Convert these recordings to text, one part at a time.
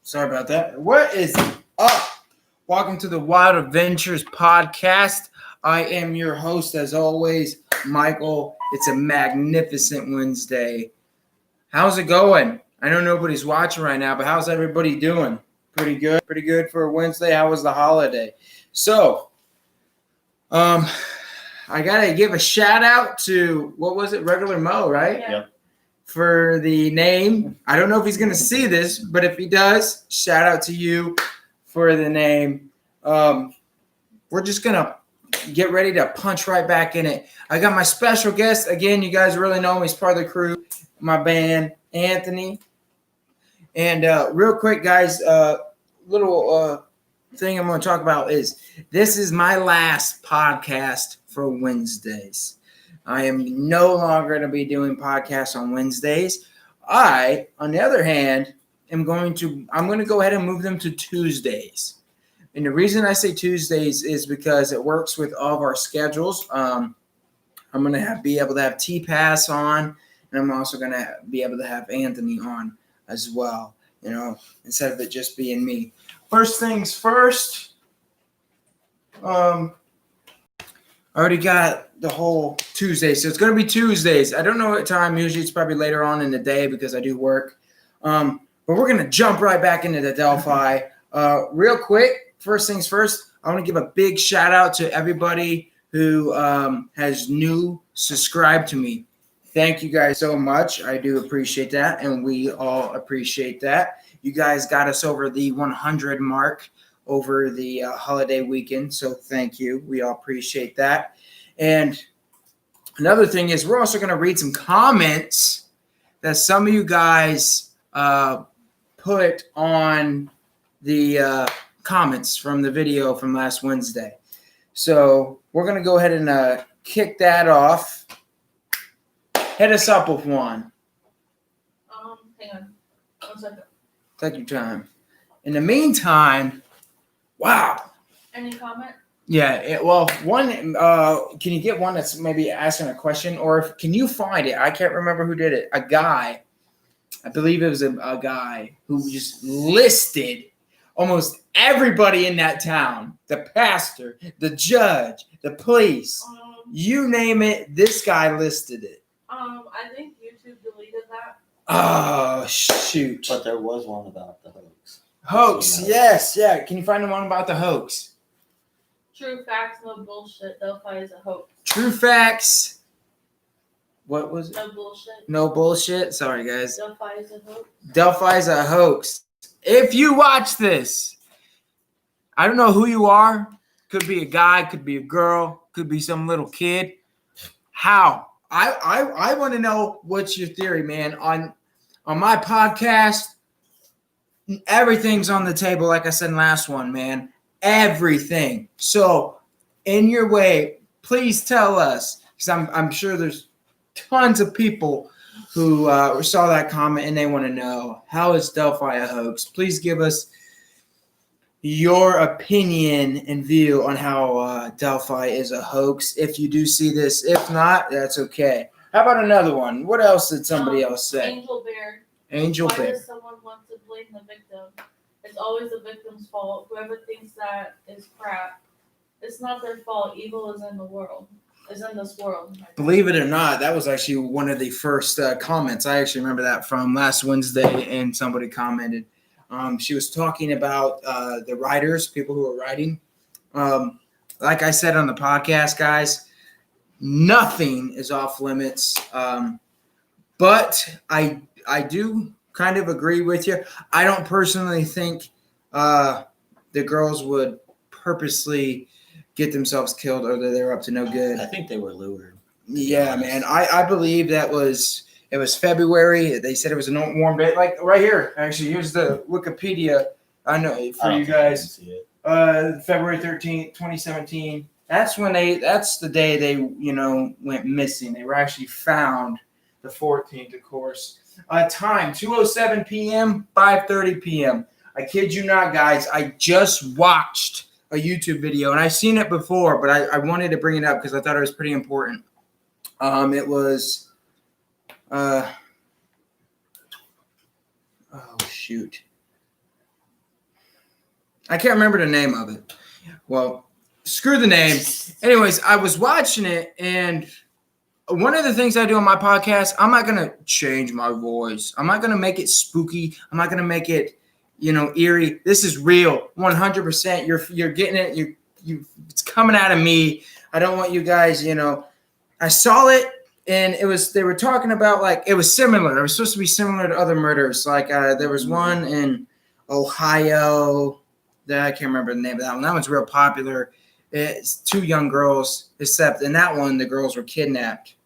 Sorry about that. What is up? Welcome to the Wild Adventures podcast. I am your host, as always, Michael. It's a magnificent Wednesday. How's it going? I know nobody's watching right now, but how's everybody doing? Pretty good. Pretty good for a Wednesday. How was the holiday? So, I gotta give a shout out to, what was it? Regular Mo, right? Yeah. For the name. I don't know if he's going to see this, but if he does, shout out to you for the name. We're just going to get ready to punch right back in it. I got my special guest. Again, you guys really know him. He's part of the crew, my band, Anthony. And real quick, guys, little thing I'm going to talk about is this is my last podcast for Wednesdays. I am no longer going to be doing podcasts on Wednesdays. I, on the other hand, I'm going to go ahead and move them to Tuesdays. And the reason I say Tuesdays is because it works with all of our schedules. I'm going to be able to have T-Pass on, and I'm also going to be able to have Anthony on as well, you know, instead of it just being me. First things first, I already got the whole Tuesday, so it's going to be Tuesdays. I don't know what time. Usually it's probably later on in the day because I do work. But we're going to jump right back into the Delphi. Real quick, first things first, I want to give a big shout out to everybody who has new subscribed to me. Thank you guys so much. I do appreciate that, and we all appreciate that. You guys got us over the 100 mark over the holiday weekend, so thank you. We all appreciate that. And another thing is we're also going to read some comments that some of you guys put on the comments from the video from last Wednesday. So we're going to go ahead and kick that off. Hit us up with one. Hang on. 1 second. Take your time. In the meantime, wow. Any comment? Yeah, one. Can you get one that's maybe asking a question, or can you find it? I can't remember who did it. A guy, I believe it was a guy who just listed almost everybody in that town: the pastor, the judge, the police. You name it, this guy listed it. I think YouTube deleted that. Oh shoot! But there was one about the hoax. Hoax, yes, yeah. Can you find the one about the hoax? True facts, no bullshit. Delphi is a hoax. True facts. What was it? No bullshit. No bullshit. Sorry, guys. Delphi is a hoax. Delphi's a hoax. If you watch this, I don't know who you are. Could be a guy, could be a girl, could be some little kid. How? I want to know what's your theory, man. On my podcast, everything's on the table, like I said in last one, man. Everything. So, in your way, please tell us, because I'm sure there's tons of people who saw that comment and they want to know, how is Delphi a hoax? Please give us your opinion and view on how Delphi is a hoax. If you do see this, if not, that's okay. How about another one? What else did somebody else say? Angel Bear. Angel Why Bear. does someone want to blame the victim? It's always the victim's fault. Whoever thinks that is crap. It's not their fault. Evil is in the world. Is in this world. Believe it or not, that was actually one of the first comments. I actually remember that from last Wednesday, and somebody commented. She was talking about the writers, people who are writing. Like I said on the podcast, guys, nothing is off limits. But I do kind of agree with you. I don't personally think the girls would purposely get themselves killed or that they're up to no good. I think they were lured. Yeah, man. I believe it was February. They said it was a warm day. Like right here, actually. Here's the Wikipedia. I know for you guys. February 13th, 2017. That's the day they, went missing. They were actually found the 14th, of course. Time, 2:07 p.m., 5:30 p.m. I kid you not, guys. I just watched a YouTube video, and I've seen it before, but I wanted to bring it up because I thought it was pretty important. It was, oh shoot, I can't remember the name of it. Well, screw the name. Anyways, I was watching it, and one of the things I do on my podcast, I'm not gonna change my voice. I'm not gonna make it spooky. I'm not gonna make it, eerie. This is real, 100%. You're getting it. It's coming out of me. I don't want you guys. I saw it, and they were talking about, like, it was similar. It was supposed to be similar to other murders. Like there was one in Ohio. That I can't remember the name of that one. That one's real popular. It's 2 young girls, except in that one, the girls were kidnapped.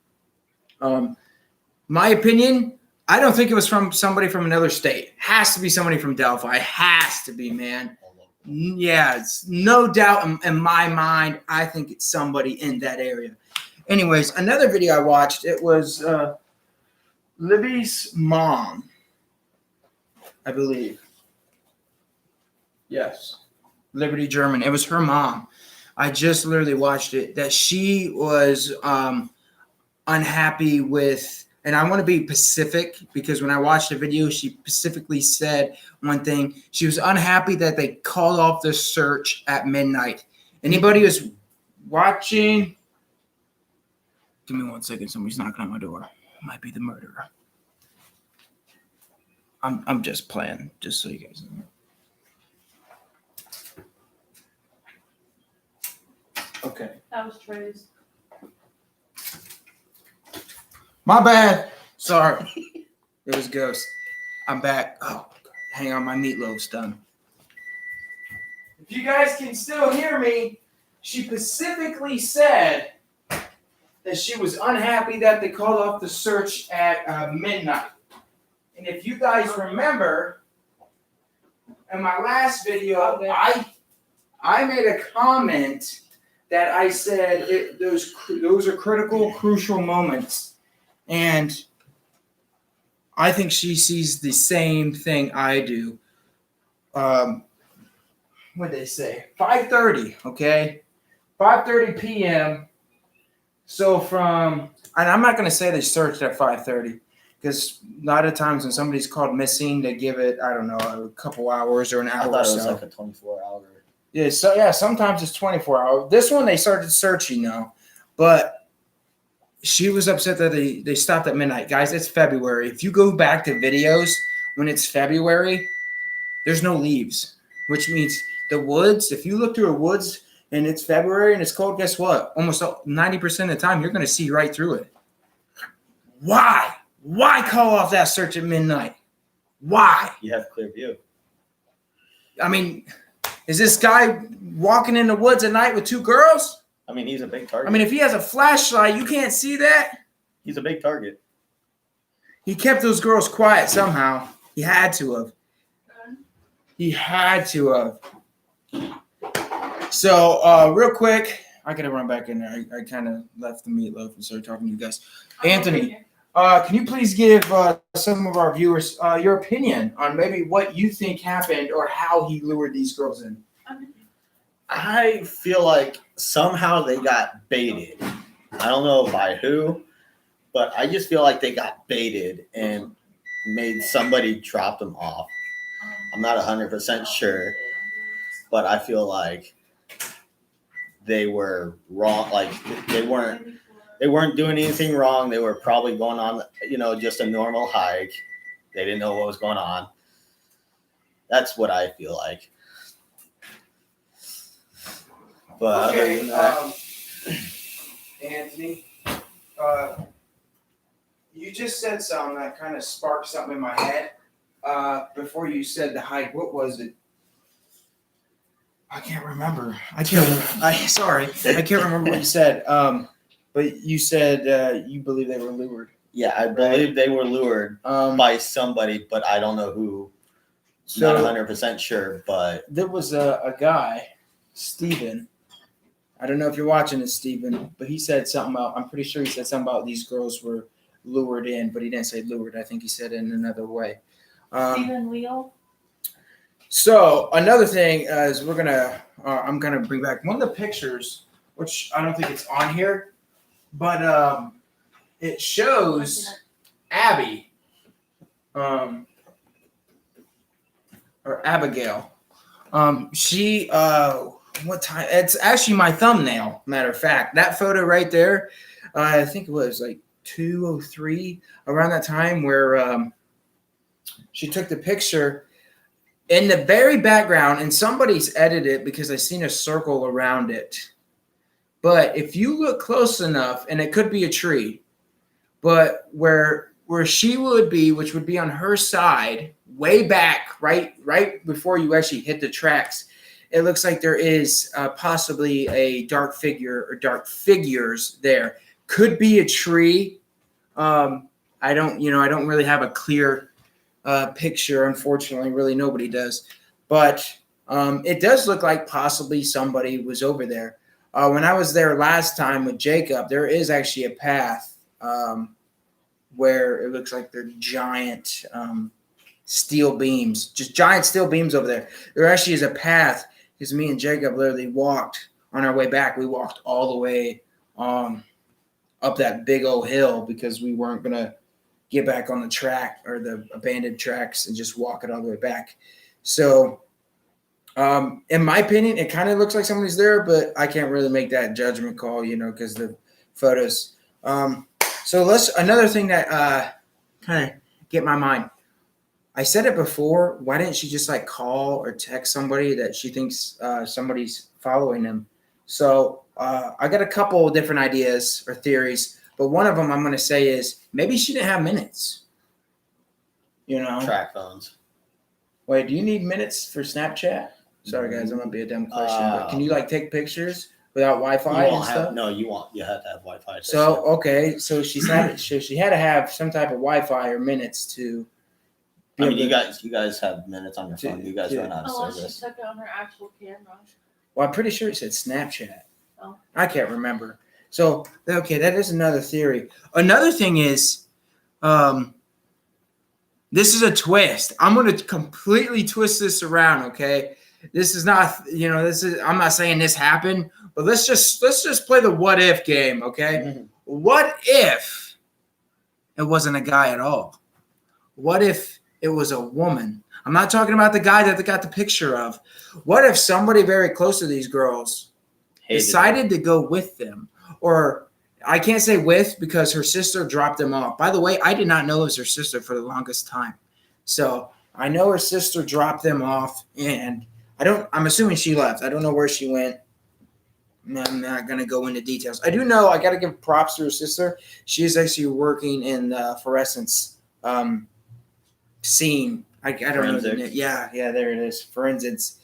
My opinion, I don't think it was from somebody from another state. Has to be somebody from Delphi. Has to be, man. Yeah, it's no doubt in my mind. I think it's somebody in that area. Anyways, another video I watched, it was Libby's mom, I believe. Yes. Liberty German. It was her mom. I just literally watched it. That she was unhappy with, and I want to be specific because when I watched the video, she specifically said one thing. She was unhappy that they called off the search at midnight. Anybody who's watching, give me 1 second. Somebody's knocking on my door. It might be the murderer. I'm just playing, just so you guys know. Okay. That was Trey's. My bad. Sorry. It was Ghost. I'm back. Oh, hang on. My meatloaf's done. If you guys can still hear me, she specifically said that she was unhappy that they called off the search at midnight. And if you guys remember, in my last video, I made a comment that I said those are critical, crucial moments. And I think she sees the same thing I do. What did they say? 5:30, okay? 5:30 p.m. So and I'm not going to say they searched at 5:30 because a lot of times when somebody's called missing, they give it, I don't know, a couple hours or an hour I thought or it was so. like a 24-hour. Yeah, so yeah, sometimes it's 24 hours. This one they started searching now, but she was upset that they stopped at midnight. Guys, it's February. If you go back to videos when it's February, there's no leaves, which means the woods, if you look through a woods and it's February and it's cold, guess what? Almost 90% of the time, you're going to see right through it. Why? Why call off that search at midnight? Why? You have clear view. I mean, is this guy walking in the woods at night with 2 girls? I mean, he's a big target. I mean, if he has a flashlight, you can't see that. He's a big target. He kept those girls quiet somehow. He had to have. He had to have. So, real quick, I gotta run back in there. I kind of left the meatloaf and started talking to you guys. Anthony, can you please give some of our viewers your opinion on maybe what you think happened or how he lured these girls in? I feel like somehow they got baited. I don't know by who, but I just feel like they got baited and made somebody drop them off. I'm not 100% sure, but I feel like they were wrong. Like they weren't doing anything wrong. They were probably going on, just a normal hike. They didn't know what was going on. That's what I feel like. But Okay, other than that, Anthony, you just said something that kind of sparked something in my head. Before you said the hike, what was it? I can't remember. Sorry, I can't remember what you said. But you said you believe they were lured. yeah, I believe they were lured by somebody, but I don't know who. So Not 100% sure, but there was a guy, Steven. I don't know if you're watching this, Steven, but he said something about, I'm pretty sure he said something about these girls were lured in, but he didn't say lured. I think he said it in another way. Steven Wheel. So another thing is I'm gonna bring back one of the pictures, which I don't think it's on here, but it shows Abby, or Abigail. She what time? It's actually my thumbnail. Matter of fact, that photo right there, I think it was like 2:03 around that time where she took the picture. In the very background, and somebody's edited it because I seen a circle around it. But if you look close enough, and it could be a tree, but where she would be, which would be on her side, way back, right before you actually hit the tracks, it looks like there is possibly a dark figure or dark figures there. Could be a tree. I don't really have a clear picture, unfortunately. Really, nobody does. But it does look like possibly somebody was over there. When I was there last time with Jacob, there is actually a path where it looks like they're giant steel beams, just giant steel beams over there. There actually is a path because me and Jacob literally walked on our way back. We walked all the way up that big old hill because we weren't going to get back on the track or the abandoned tracks and just walk it all the way back. So in my opinion, it kind of looks like somebody's there, but I can't really make that judgment call, because the photos. So another thing that kind of get my mind. I said it before. Why didn't she just like call or text somebody that she thinks somebody's following them? So I got a couple of different ideas or theories, but one of them I'm going to say is maybe she didn't have minutes. Track phones. Wait, do you need minutes for Snapchat? Sorry, guys, I'm going to be a dumb question. But can you like take pictures without Wi-Fi and stuff? You have to have Wi-Fi. So, okay. So she had to have some type of Wi-Fi or minutes to. You guys have minutes on your phone. You guys run out of service. She took it on her actual camera. Well, I'm pretty sure it said Snapchat. Oh. I can't remember. So, okay, that is another theory. Another thing is, this is a twist. I'm going to completely twist this around, okay? This is not, I'm not saying this happened, but let's just play the what if game, okay? Mm-hmm. What if it wasn't a guy at all? What if it was a woman? I'm not talking about the guy that they got the picture of. What if somebody very close to these girls decided to go with them? Or I can't say with because her sister dropped them off. By the way, I did not know it was her sister for the longest time. So I know her sister dropped them off, and I'm assuming she left. I don't know where she went. I'm not going to go into details. I do know I got to give props to her sister. She is actually working in the fluorescence scene. I don't know the name. Yeah, there it is. Forensics.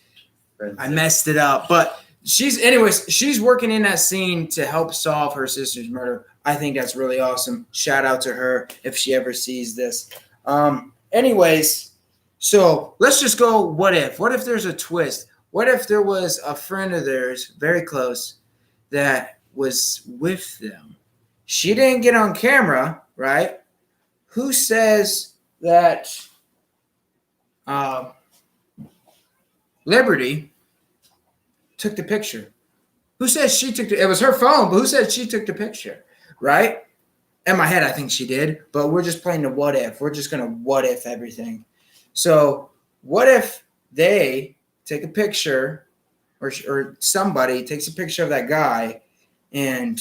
I messed it up. But she's working in that scene to help solve her sister's murder. I think that's really awesome. Shout out to her if she ever sees this. Anyways, so let's just go what if. What if there's a twist? What if there was a friend of theirs, very close, that was with them? She didn't get on camera, right? Who says that Liberty took the picture? Who says she took it was her phone, but who says she took the picture, right? In my head, I think she did, but we're just playing the what if. We're just going to what if everything. So what if they take a picture or somebody takes a picture of that guy and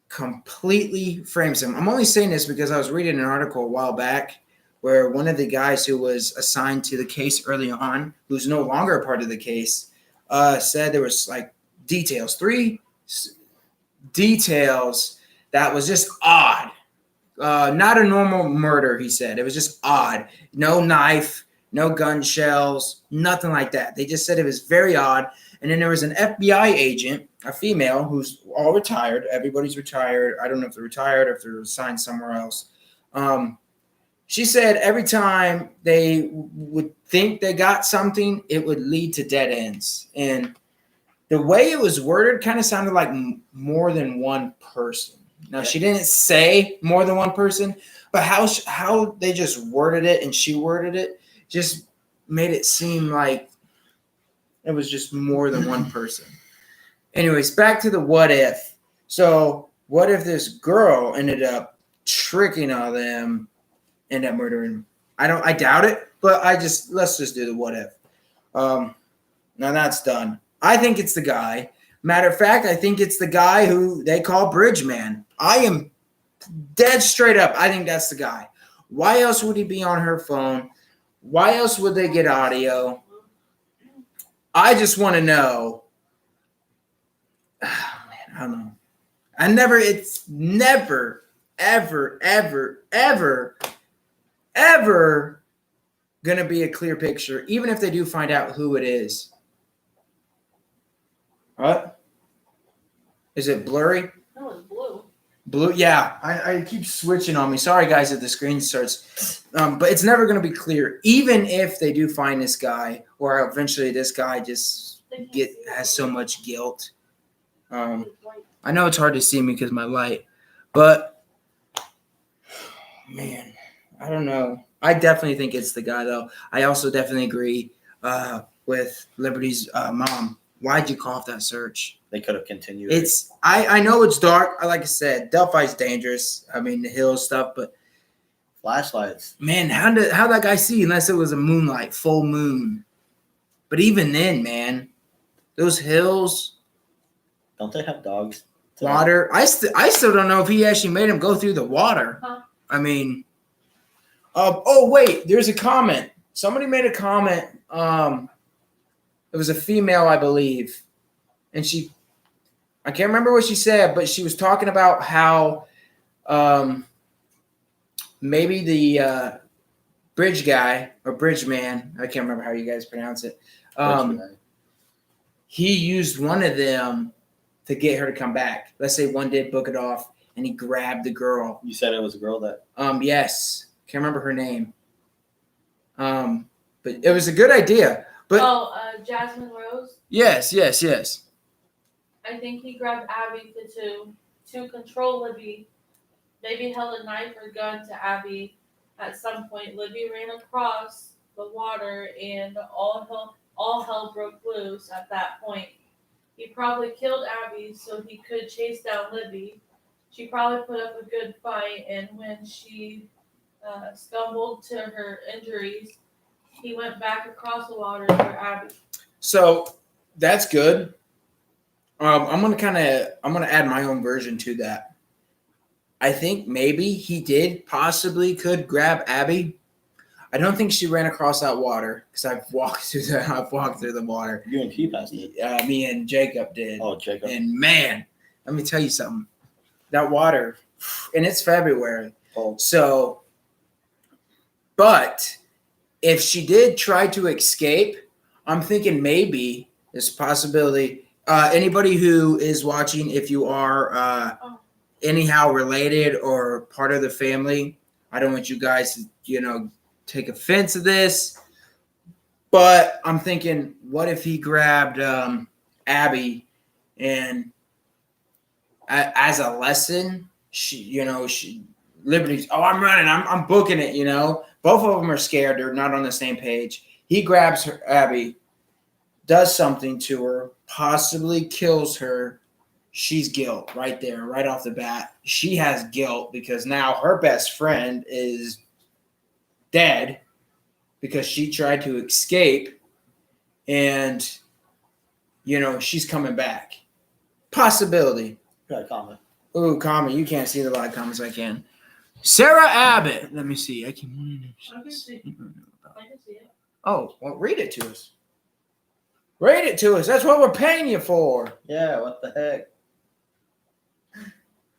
completely frames him? I'm only saying this because I was reading an article a while back where one of the guys who was assigned to the case early on, who's no longer a part of the case, said there was like three details that was just odd. Not a normal murder, he said. It was just odd. No knife, no gun shells, nothing like that. They just said it was very odd. And then there was an FBI agent, a female, who's all retired. Everybody's retired. I don't know if they're retired or if they're assigned somewhere else. She said every time they would think they got something, it would lead to dead ends. And the way it was worded kind of sounded like more than one person. Now, she didn't say more than one person, but how they just worded it and she worded it just made it seem like it was just more than one person. Anyways, back to the what if. So what if this girl ended up tricking all them, end up murdering him? I doubt it, but let's just do the what if. Now that's done. I think it's the guy. Matter of fact, I think it's the guy who they call Bridgeman. I am dead straight up. I think that's the guy. Why else would he be on her phone? Why else would they get audio? I just want to know. Oh, man, I don't know. It's never, ever, ever, ever, ever going to be a clear picture, even if they do find out who it is. What? Is it blurry? No, it's blue. Blue, yeah. I keep switching on me. Sorry, guys, if the screen starts. But it's never going to be clear, even if they do find this guy, or eventually this guy just has so much guilt. I know it's hard to see me because of my light, but man, I don't know. I definitely think it's the guy, though. I also definitely agree with Liberty's mom. Why'd you call off that search? They could have continued. I know it's dark. Like I said, Delphi's dangerous. I mean, the hills stuff, but flashlights. Man, how that guy see unless it was a moonlight, full moon? But even then, man, those hills, don't they have dogs? Water. I still don't know if he actually made him go through the water. Huh? I mean, oh wait, there's a comment. Somebody made a comment. It was a female, I believe, and I can't remember what she said, but she was talking about how maybe the bridge guy or bridge man, I can't remember how you guys pronounce it. He used one of them to get her to come back. Let's say one did book it off, and he grabbed the girl. You said it was a girl that. Yes, can't remember her name. But it was a good idea. But Jasmine Rose. Yes. I think he grabbed Abby to control Libby. Maybe held a knife or gun to Abby. At some point, Libby ran across the water, and all hell broke loose. At that point, he probably killed Abby so he could chase down Libby. She probably put up a good fight, and when she stumbled to her injuries, he went back across the water for Abby. So that's good. I'm gonna add my own version to that. I think maybe he could grab Abby. I don't think she ran across that water because I've walked through the water. You and T passed it. Me and Jacob did. Oh, Jacob. And man, let me tell you something. That water, and it's February. Oh. So, but if she did try to escape, I'm thinking maybe there's a possibility. Anybody who is watching, if you are anyhow related or part of the family, I don't want you guys to, take offense to this. But I'm thinking, what if he grabbed Abby and as a lesson, Liberty's, I'm running, I'm booking it, Both of them are scared. They're not on the same page. He grabs her, Abby, does something to her, possibly kills her. She's guilt right there, right off the bat. She has guilt because now her best friend is dead because she tried to escape, and, she's coming back. Possibility. Got a comment. Ooh, comment. You can't see the live comments. I can. Sarah Abbott. Let me see. I can see it. Oh, well, read it to us. Read it to us. That's what we're paying you for. Yeah, what the heck?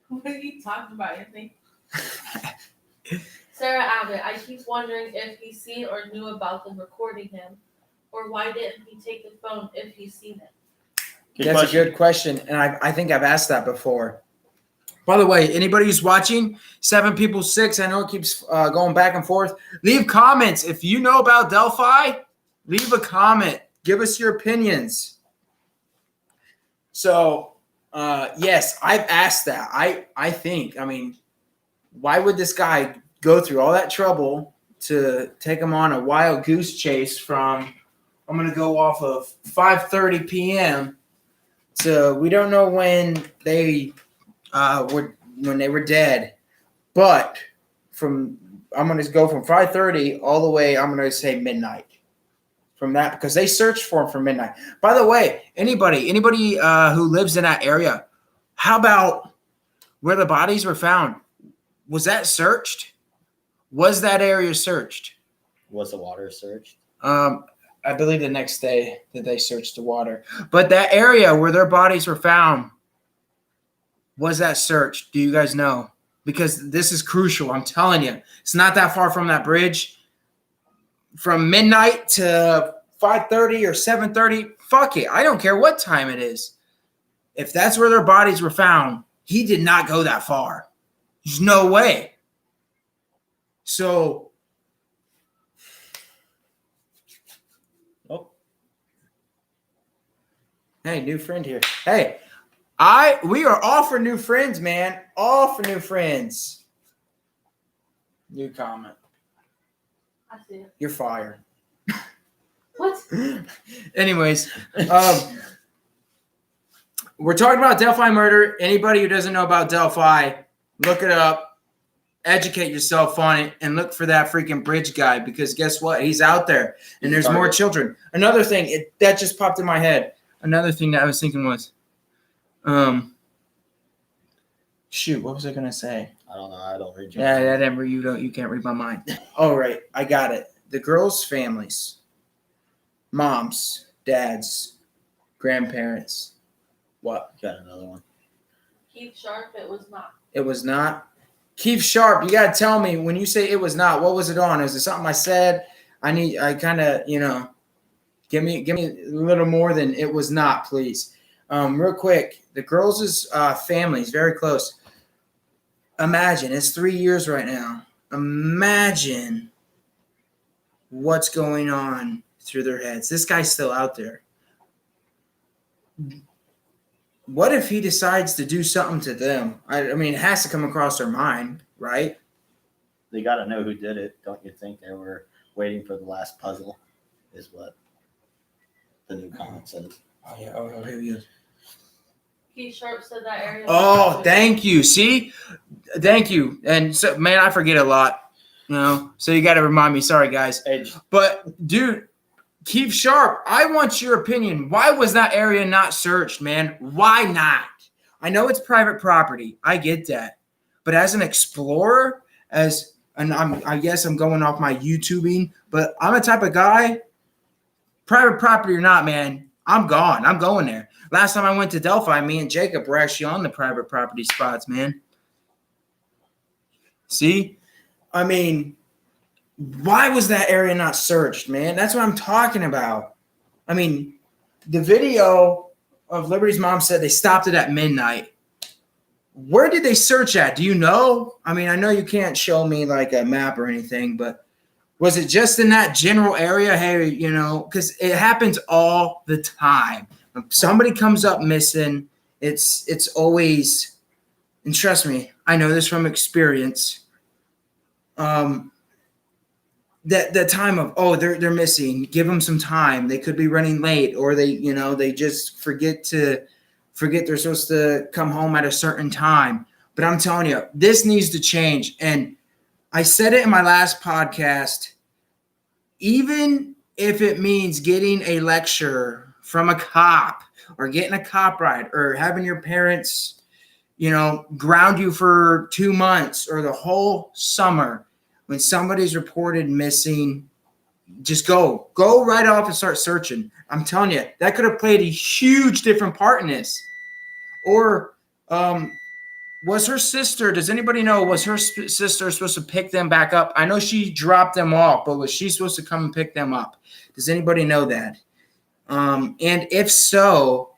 What are you talking about, Anthony? Sarah Abbott, I keep wondering if he seen or knew about them recording him, or why didn't he take the phone if he's seen it? That's a good question, and I think I've asked that before. By the way, anybody who's watching, 7 people 6, I know it keeps going back and forth. Leave comments. If you know about Delphi, leave a comment. Give us your opinions. So, yes, I've asked that. I think, why would this guy go through all that trouble to take him on a wild goose chase from, I'm going to go off of 5:30 p.m. to we don't know when they when they were dead. But I'm going to go from 5:30 all the way, I'm going to say midnight. From that, because they searched for him from midnight. By the way, anybody who lives in that area, how about where the bodies were found? Was that searched? Was that area searched? Was the water searched? I believe the next day that they searched the water. But that area where their bodies were found, was that searched? Do you guys know? Because this is crucial. I'm telling you. It's not that far from that bridge. From midnight to 5:30 or 7:30, fuck it. I don't care what time it is. If that's where their bodies were found, he did not go that far. There's no way. So, hey, new friend here. Hey, we are all for new friends, man. All for new friends. New comment. I see it. You're fired. What? Anyways, we're talking about Delphi murder. Anybody who doesn't know about Delphi, look it up, educate yourself on it, and look for that freaking bridge guy, because guess what? He's out there, and there's more children. Another thing that just popped in my head. Another thing that I was thinking was, shoot, what was I gonna say? I don't know. I don't read you. Yeah, you can't read my mind. All right, I got it. The girls' families, moms, dads, grandparents. What? Got another one. Keith Sharp, it was not. It was not. Keith Sharp, you gotta tell me when you say it was not. What was it on? Is it something I said? I kind of, give me a little more than it was not, please. Real quick, the girls' families, very close. Imagine, it's 3 years right now. Imagine what's going on through their heads. This guy's still out there. What if he decides to do something to them? I mean, it has to come across their mind, right? They got to know who did it. Don't you think they were waiting for the last puzzle? Is what the new comment says. Oh, yeah. Oh, here he is. Keith Sharp said that area. Oh, thank you. See? Thank you. And so, man, I forget a lot, so you got to remind me. Sorry, guys. But, dude, Keith Sharp, I want your opinion. Why was that area not searched, man? Why not? I know it's private property. I get that. But as an explorer, I guess I'm going off my YouTubing, but I'm a type of guy, private property or not, man, I'm gone. I'm going there. Last time I went to Delphi, me and Jacob were actually on the private property spots, man. See? I mean, why was that area not searched, man? That's what I'm talking about. I mean, the video of Liberty's mom said they stopped it at midnight. Where did they search at? Do you know? I mean, I know you can't show me like a map or anything, but was it just in that general area? Hey, because it happens all the time. If somebody comes up missing, it's always, and trust me, I know this from experience. That time of, they're missing. Give them some time. They could be running late, or they just forget they're supposed to come home at a certain time. But I'm telling you, this needs to change. And I said it in my last podcast, even if it means getting a lecture from a cop or getting a cop ride or having your parents, ground you for 2 months or the whole summer, when somebody's reported missing, just go right off and start searching. I'm telling you, that could have played a huge different part in this. Or was her sister, does anybody know, was her sister supposed to pick them back up? I know she dropped them off, but was she supposed to come and pick them up? Does anybody know that? And if so,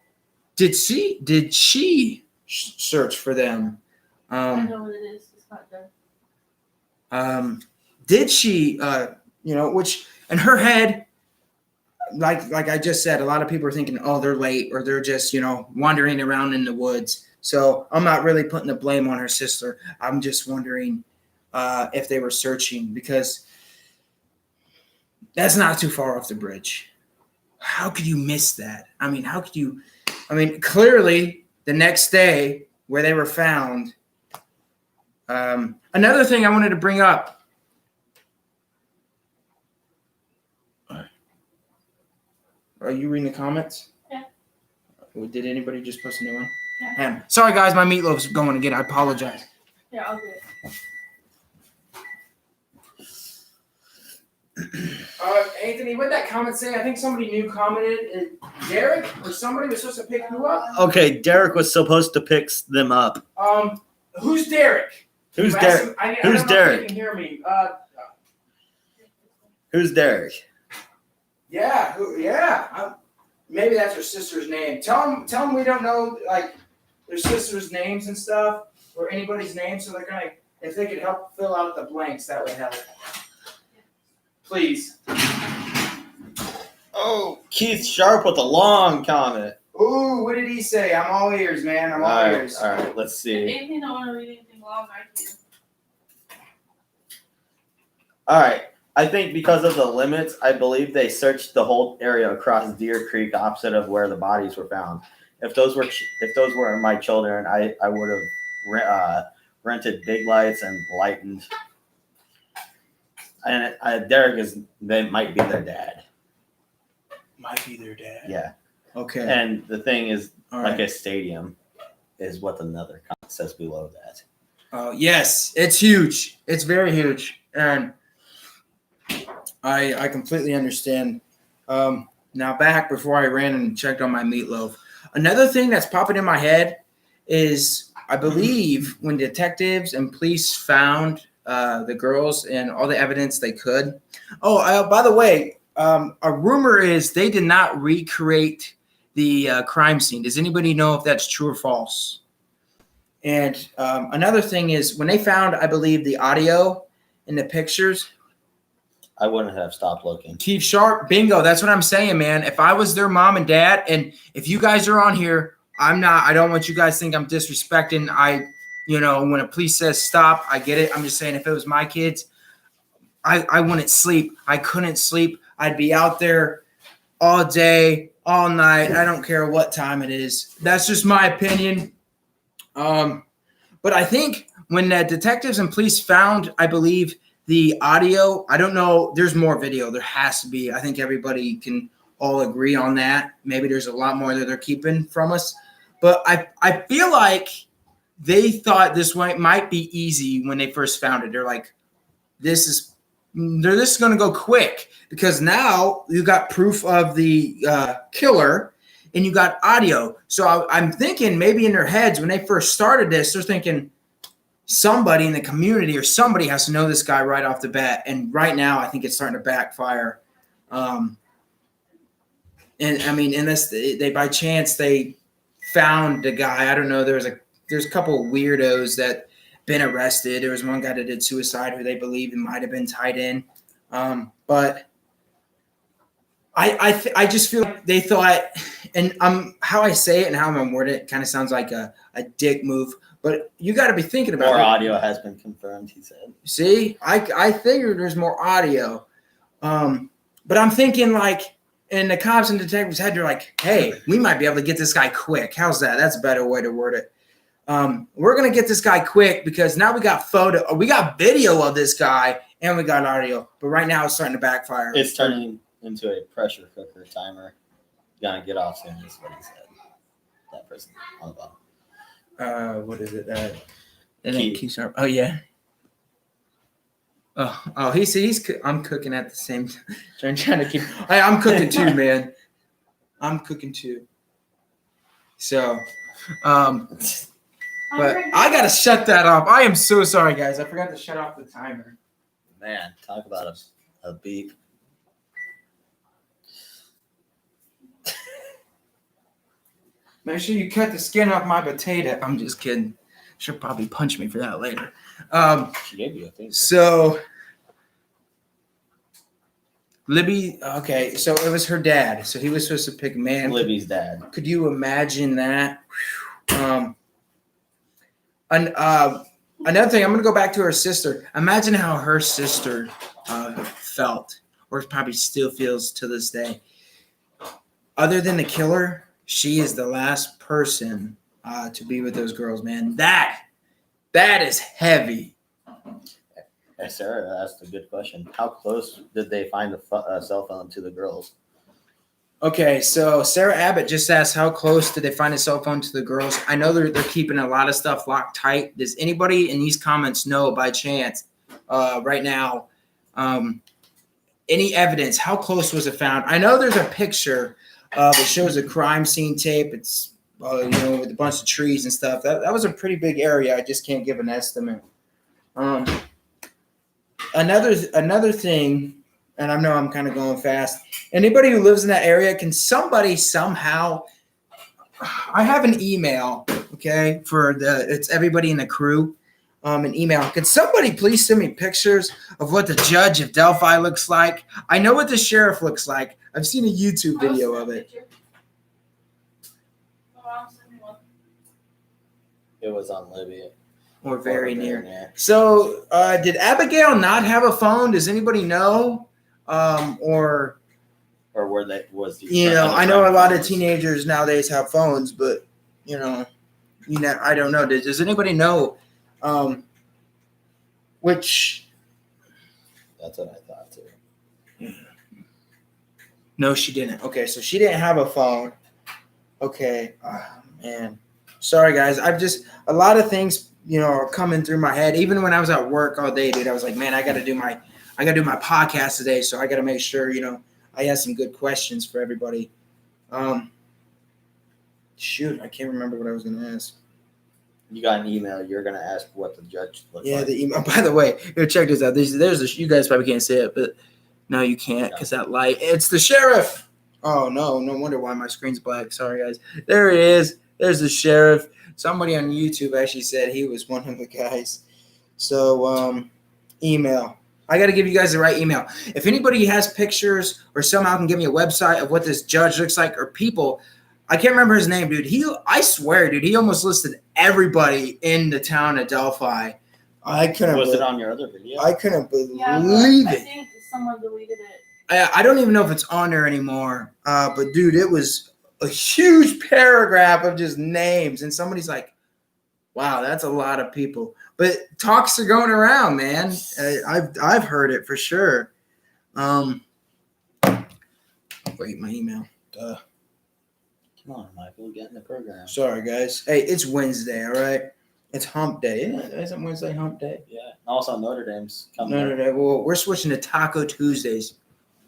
did she search for them? I know what it is. It's not done. Did she, which in her head, like I just said, a lot of people are thinking, they're late, or they're just, wandering around in the woods. So I'm not really putting the blame on her sister. I'm just wondering if they were searching, because that's not too far off the bridge. How could you miss that? I mean, clearly the next day where they were found. Another thing I wanted to bring up. Are you reading the comments? Yeah. Did anybody just post a new one? Yeah. Sorry, guys, my meatloaf's going again. I apologize. Yeah, I'll do it. Anthony, what did that comment say? I think somebody new commented. Derek or somebody was supposed to pick you up. Okay, Derek was supposed to pick them up. Who's Derek? Who's You Derek? asked him- I Who's don't know if Derek? you can hear me. Who's Derek? Yeah, maybe that's her sister's name. Tell them we don't know like their sister's names and stuff or anybody's name, so they're gonna if they could help fill out the blanks, that would help. Please. Oh, Keith Sharp with a long comment. Ooh, what did he say? I'm all ears, man. I'm all ears. All right, let's If see. Anthony don't want to read anything long, I can. All right, I think because of the limits, I believe they searched the whole area across Deer Creek, opposite of where the bodies were found. If those were my children, I would have rented big lights and lightened. And they might be their dad. Might be their dad. Yeah. Okay. And the thing is, All like right. a stadium is what another comment says below that. Oh yes, it's huge. It's very huge, and I completely understand. Now back before I ran and checked on my meatloaf. Another thing that's popping in my head is I believe when detectives and police found the girls and all the evidence they could. Oh, by the way, a rumor is they did not recreate the crime scene. Does anybody know if that's true or false? And another thing is when they found, I believe, the audio and the pictures. I wouldn't have stopped looking. Keith Sharp, bingo. That's what I'm saying, man. If I was their mom and dad, and if you guys are on here, I don't want you guys to think I'm disrespecting. When a police says stop, I get it. I'm just saying if it was my kids, I wouldn't sleep. I couldn't sleep. I'd be out there all day, all night. I don't care what time it is. That's just my opinion. But I think when the detectives and police found, I believe, the audio, I don't know, there's more video. There has to be. I think everybody can all agree on that. Maybe there's a lot more that they're keeping from us. But I feel like they thought this might be easy when they first found it. They're like, this is going to go quick because now you got proof of the killer and you got audio. So I'm thinking maybe in their heads when they first started this, they're thinking somebody in the community or somebody has to know this guy right off the bat. And right now I think it's starting to backfire. And I mean, unless they by chance they found the guy, I don't know. There's a couple of weirdos that been arrested. There was one guy that did suicide who they believe might have been tied in. But I just feel like they thought, and how I say it and how I'm wording it kind of sounds like a dick move. But you got to be thinking about More it. audio has been confirmed, he said. See, I figured there's more audio. But I'm thinking like, and the cops and detectives had to like, hey, we might be able to get this guy quick. How's that? That's a better way to word it. We're going to get this guy quick because now we got video of this guy and we got audio. But right now it's starting to backfire. It's turning into a pressure cooker timer. Gonna get off soon is what he said. That person on the bottom. What is it? Keith. Oh yeah. Oh, he's. I'm cooking at the same time. Trying to keep. I'm cooking too, man. I'm cooking too. So, but I gotta shut that off. I am so sorry, guys. I forgot to shut off the timer. Man, talk about a beep. Make sure you cut the skin off my potato. I'm just kidding. She'll probably punch me for that later. She gave you a thing. So, Libby, okay, so it was her dad. So he was supposed to pick man. Libby's dad. Could you imagine that? Another thing, I'm going to go back to her sister. Imagine how her sister felt, or probably still feels to this day. Other than the killer, she is the last person to be with those girls, man. That is heavy. Hey, Sarah asked a good question. How close did they find the cell phone to the girls? Okay, so Sarah Abbott just asked, how close did they find a cell phone to the girls? I know they're keeping a lot of stuff locked tight. Does anybody in these comments know by chance right now any evidence? How close was it found? I know there's a picture that shows a crime scene tape. It's with a bunch of trees and stuff. That was a pretty big area. I just can't give an estimate. Another thing, and I know I'm kind of going fast. Anybody who lives in that area, can somebody somehow? I have an email, okay, it's everybody in the crew. An email. Could somebody please send me pictures of what the judge of Delphi looks like? I know what the sheriff looks like. I've seen a YouTube video of it. It was on Libya. Or very near. So, did Abigail not have a phone? Does anybody know? Or were they? I know a lot of teenagers nowadays have phones, but I don't know. Does anybody know? Which? That's what I thought too. No, she didn't. Okay, so she didn't have a phone. Okay, man. Sorry, guys. A lot of things, are coming through my head. Even when I was at work all day, dude, I was like, man, I got to do my podcast today. So I got to make sure, I have some good questions for everybody. Shoot, I can't remember what I was going to ask. You got an email. You're going to ask what the judge looked like. Yeah, the email. By the way, here, check this out. You guys probably can't see it, but no, you can't because that light. It's the sheriff. Oh, no wonder why my screen's black. Sorry, guys. There it is. There's the sheriff. Somebody on YouTube actually said he was one of the guys. So, email. I got to give you guys the right email. If anybody has pictures or somehow can give me a website of what this judge looks like or people, I can't remember his name, dude. I swear, dude, he almost listed everybody in the town of Delphi. Was it on your other video? I couldn't believe it. I think someone deleted it. I don't even know if it's on there anymore. But, dude, it was a huge paragraph of just names. And somebody's like, wow, that's a lot of people. But talks are going around, man. I've heard it for sure. Wait, my email. Duh. Come on, Michael, get in the program. Sorry, guys. Hey, it's Wednesday, all right? It's hump day. Isn't Wednesday hump day? Yeah. Also, Notre Dame's coming Notre Dame. Well, we're switching to Taco Tuesdays.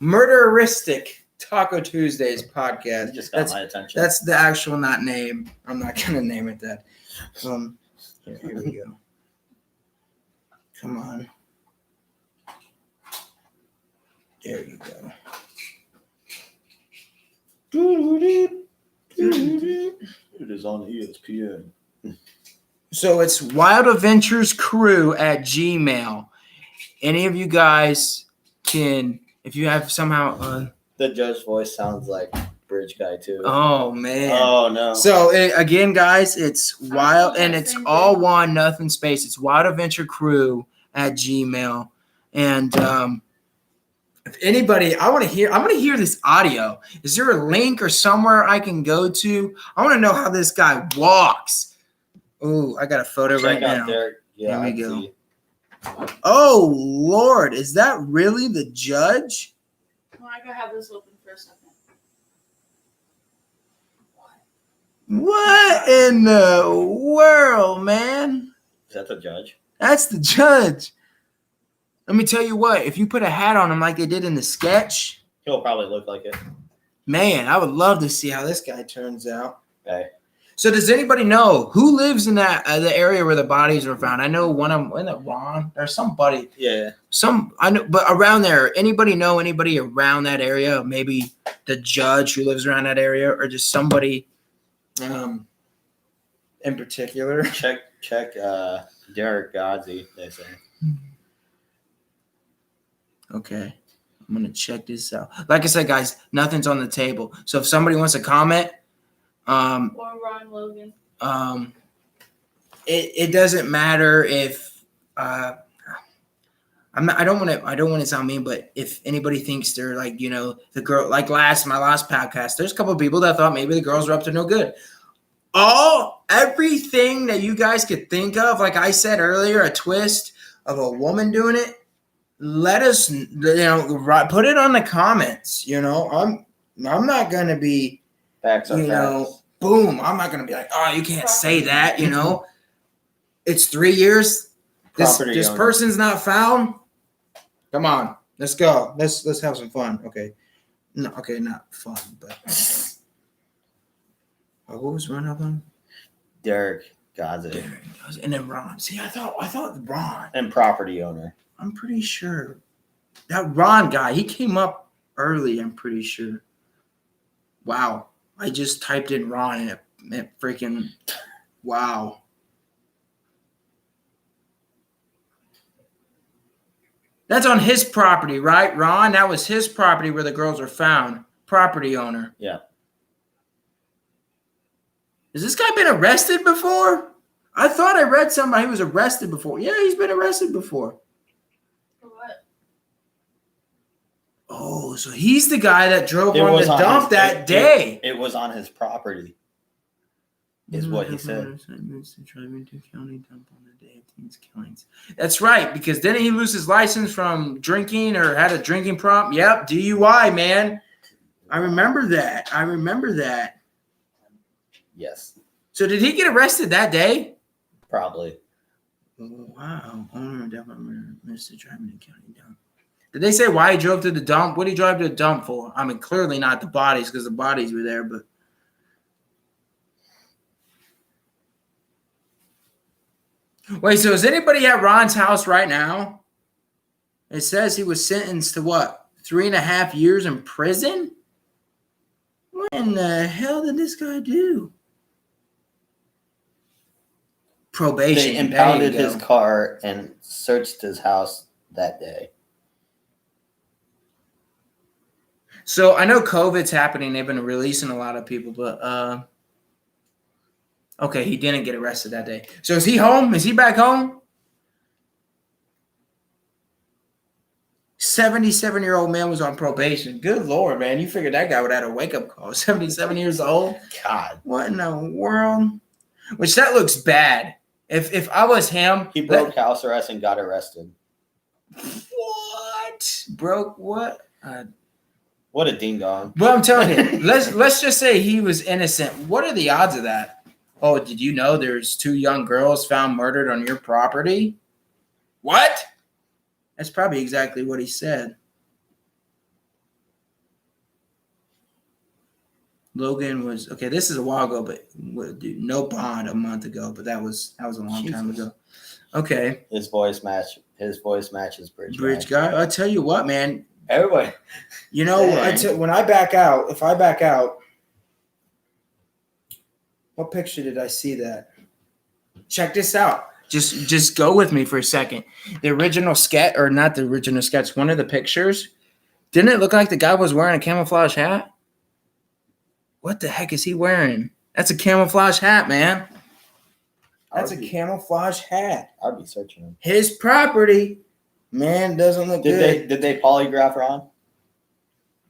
Murderistic Taco Tuesdays podcast. You just got my attention. That's the actual not name. I'm not going to name it that. Here we go. Come on. There you go. It is on ESPN. So it's Wild Adventures Crew at Gmail. Any of you guys can, if you have somehow. The judge's voice sounds like Bridge Guy too. Oh man. Oh no. So again, guys, it's wild, and it's all one, nothing space. It's Wild Adventure Crew at Gmail, and if anybody, I'm gonna hear this audio. Is there a link or somewhere I can go to? I want to know how this guy walks. Oh, I got a photo right now. Yeah, here we go. See. Oh Lord, is that really the judge? Well, I gotta have this open for a second. What in the world, man? Is that the judge? That's the judge. Let me tell you what, if you put a hat on him like they did in the sketch, he'll probably look like it. Man, I would love to see how this guy turns out. Okay. So does anybody know who lives in that the area where the bodies were found? I know one of them, wasn't it Ron? Or somebody. Yeah. I know, but around there, anybody know anybody around that area? Maybe the judge who lives around that area, or just somebody in particular? Check Derek Godsey, they say. Okay. I'm going to check this out. Like I said, guys, nothing's on the table. So if somebody wants to comment, or Ron Logan. It doesn't matter if I don't want to sound mean, but if anybody thinks they're like, the girl, like my last podcast, there's a couple of people that thought maybe the girls were up to no good. everything that you guys could think of, like I said earlier, a twist of a woman doing it. Let us, put it on the comments. I'm not gonna be, Facts are facts. boom. I'm not gonna be like, oh, you can't say that. It's 3 years. This person's not found. Come on, let's go. Let's have some fun. Okay, no, okay, not fun, but what was one of them? Derek Gazi. And then Ron. See, I thought Ron. And property owner. I'm pretty sure that Ron guy, he came up early, I'm pretty sure. Wow. I just typed in Ron and it freaking, wow. That's on his property, right, Ron? That was his property where the girls were found. Property owner. Yeah. Has this guy been arrested before? I thought I read somebody who was arrested before. Yeah, he's been arrested before. For what? Oh, so he's the guy that drove on the dump that day. It was on his property, is what he said. That's right, because didn't he lose his license from drinking or had a drinking problem? Yep, DUI, man. I remember that. Yes. So did he get arrested that day? Probably. Wow. Owner of Mr. Driving in County Dump. Did they say why he drove to the dump? What did he drive to the dump for? I mean, clearly not the bodies because the bodies were there, but. Wait, so is anybody at Ron's house right now? It says he was sentenced to what? 3.5 years in prison? What in the hell did this guy do? Probation. They impounded his car and searched his house that day. So I know COVID's happening. They've been releasing a lot of people, but okay, he didn't get arrested that day. So is he home? Is he back home? 77-year-old man was on probation. Good Lord, man. You figured that guy would have had a wake-up call. 77 years old? God. What in the world? Which that looks bad. If I was him. He broke house arrest and got arrested. What? Broke what? What a ding-dong. Well, I'm telling you, let's just say he was innocent. What are the odds of that? Oh, did you know there's 2 young girls found murdered on your property? What? That's probably exactly what he said. Logan was okay. This is a while ago, but no bond a month ago. But that was a long time ago. Okay. His voice matches Bridge guy. I tell you what, man. Everybody. When I back out, if I back out, what picture did I see that? Check this out. Just go with me for a second. The original sketch, or not the original sketch, one of the pictures, didn't it look like the guy was wearing a camouflage hat? What the heck is he wearing? That's a camouflage hat, man. That's a camouflage hat. I'd be searching him. His property, man, doesn't look good. Did they polygraph Ron?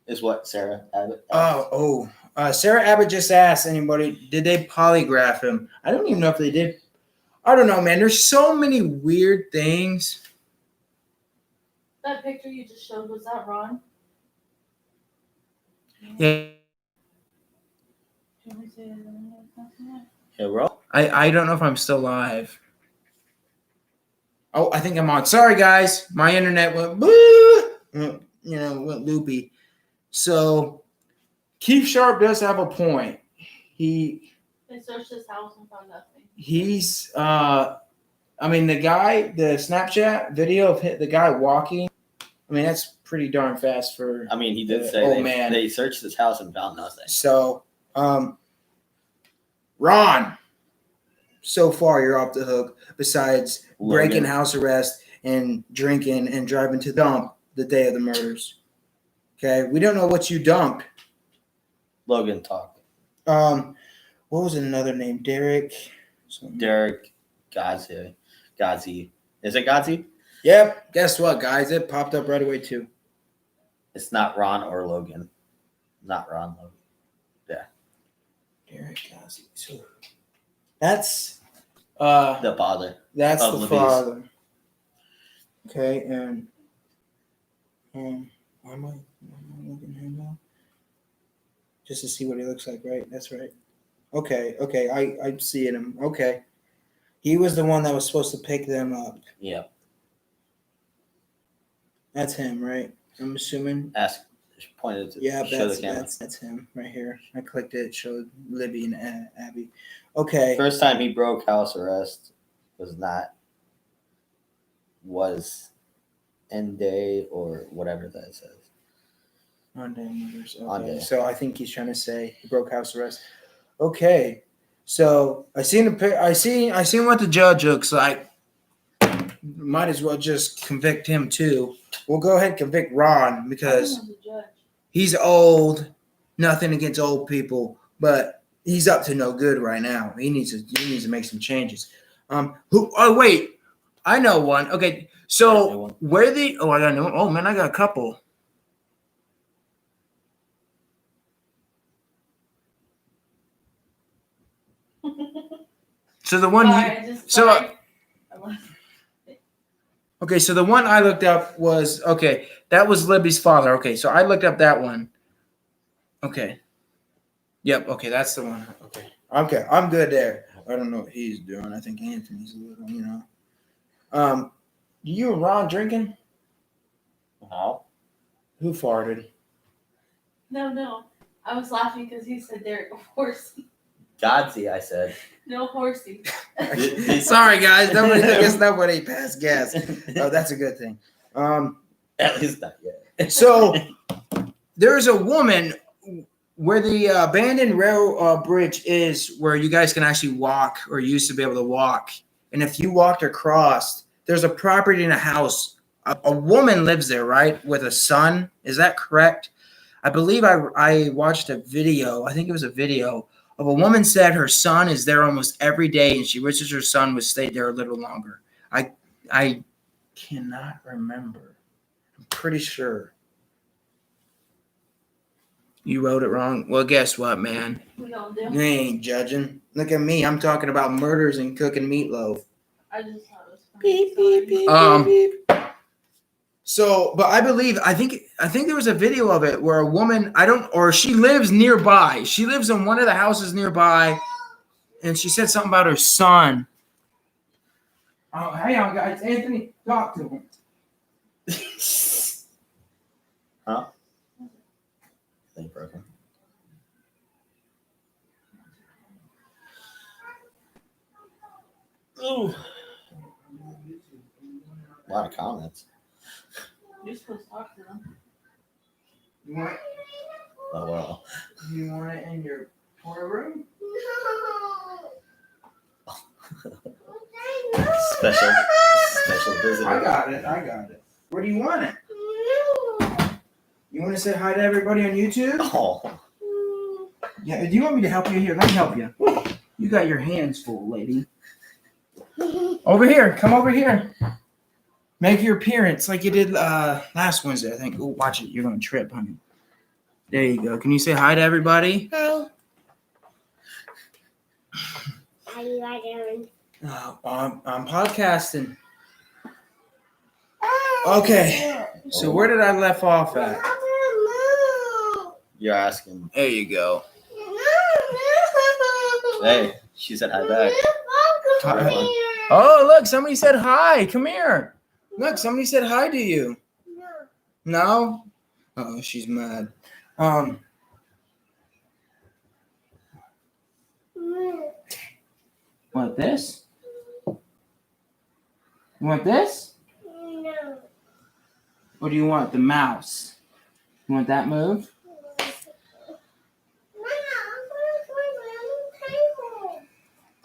Is what Sarah Abbott asked. Sarah Abbott just asked anybody, did they polygraph him? I don't even know if they did. I don't know, man. There's so many weird things. That picture you just showed, was that Ron? Yeah. Hey, bro. I don't know if I'm still live. Oh, I think I'm on. Sorry, guys. My internet went went loopy. So Keith Sharp does have a point. They searched his house and found nothing. He's the Snapchat video of the guy walking. I mean, that's pretty darn fast for. I mean, he did say they searched his house and found nothing. So, Ron, so far you're off the hook. Besides Logan. breaking house arrest and drinking and driving to the dump the day of the murders. Okay, we don't know what you dumped. Logan talked. What was another name? Derek Gazi. Is it Gazi? Yep. Guess what, guys? It popped up right away too. It's not Ron or Logan. Not Ron Logan. Yeah. Derek Gazi. So That's The father. that's Of the Libby's. father. Okay, and why am I looking at him now? Just to see what he looks like, right? That's right. Okay, I'm seeing him. Okay. He was the one that was supposed to pick them up. Yeah. That's him, right? I'm assuming. Pointed to Yeah, show the camera. that's him right here. I clicked it, showed Libby and Abby. Okay. First time he broke house arrest was end day or whatever that says. On day murders. Okay. On day. So I think he's trying to say he broke house arrest. Okay. So I seen what the judge looks like. Might as well just convict him too. We'll go ahead and convict Ron because he's old. Nothing against old people, but he's up to no good right now. He needs to make some changes. Oh wait, I know one. Okay, so where the? Oh, I got no. Oh man, I got a couple. So the one. Okay, so the one I looked up was that was Libby's father. Okay, so I looked up that one. Okay. Yep. Okay, that's the one. Okay, I'm good there. I don't know what he's doing. I think Anthony's a little, You and Ron drinking? No. Who farted? No. I was laughing because he said Derek Horsey. Godsey, I said. No Horsey. Sorry, guys. I guess nobody passed gas. Oh, that's a good thing. At least not yet. So there's a woman where the abandoned rail bridge is, where you guys can actually walk, or used to be able to walk. And if you walked across, there's a property and a house. A woman lives there, right, with a son. Is that correct? I believe I watched a video. I think it was a video of a woman said her son is there almost every day, and she wishes her son would stay there a little longer. I cannot remember. I'm pretty sure. You wrote it wrong. Well, guess what, man? We don't do. You ain't judging. Look at me. I'm talking about murders and cooking meatloaf. I just thought it was funny. Beep, beep, beep, beep. So, but I think there was a video of it where a woman, she lives nearby. She lives in one of the houses nearby, and she said something about her son. Oh, hang on, guys. Anthony, talk to him. Huh? Thing broken. Ooh. A lot of comments. You're supposed to talk to them. You want Oh well. You want it in your toy room? Special visitor. I got it. Where do you want it? You want to say hi to everybody on YouTube? Oh. Yeah. Do you want me to help you? Here, let me help you. You got your hands full, lady. Over here. Come over here. Make your appearance like you did last Wednesday, I think. Oh, watch it. You're going to trip, honey. There you go. Can you say hi to everybody? Hi. How you guys doing? I'm podcasting. Okay. So where did I left off at? You're asking. There you go. Hey, she said hi back. Oh, look, somebody said hi. Come here. Look, somebody said hi to you. No? Oh, she's mad. Want this? You want this? No. Or do you want the mouse? You want that move?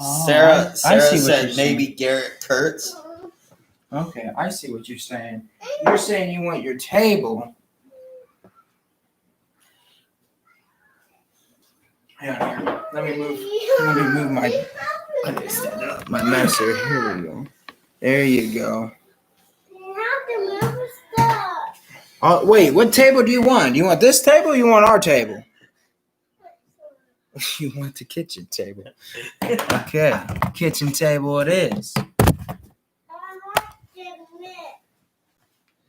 Oh, Sarah I see what said you're maybe Garrett Kurtz. Okay, I see what you're saying. You're saying you want your table. Here. Let me move my. I need to stand up. My messer. Here we go. There you go. Oh, wait, what table do you want? Do you want this table or you want our table? You want the kitchen table. Okay, kitchen table it is.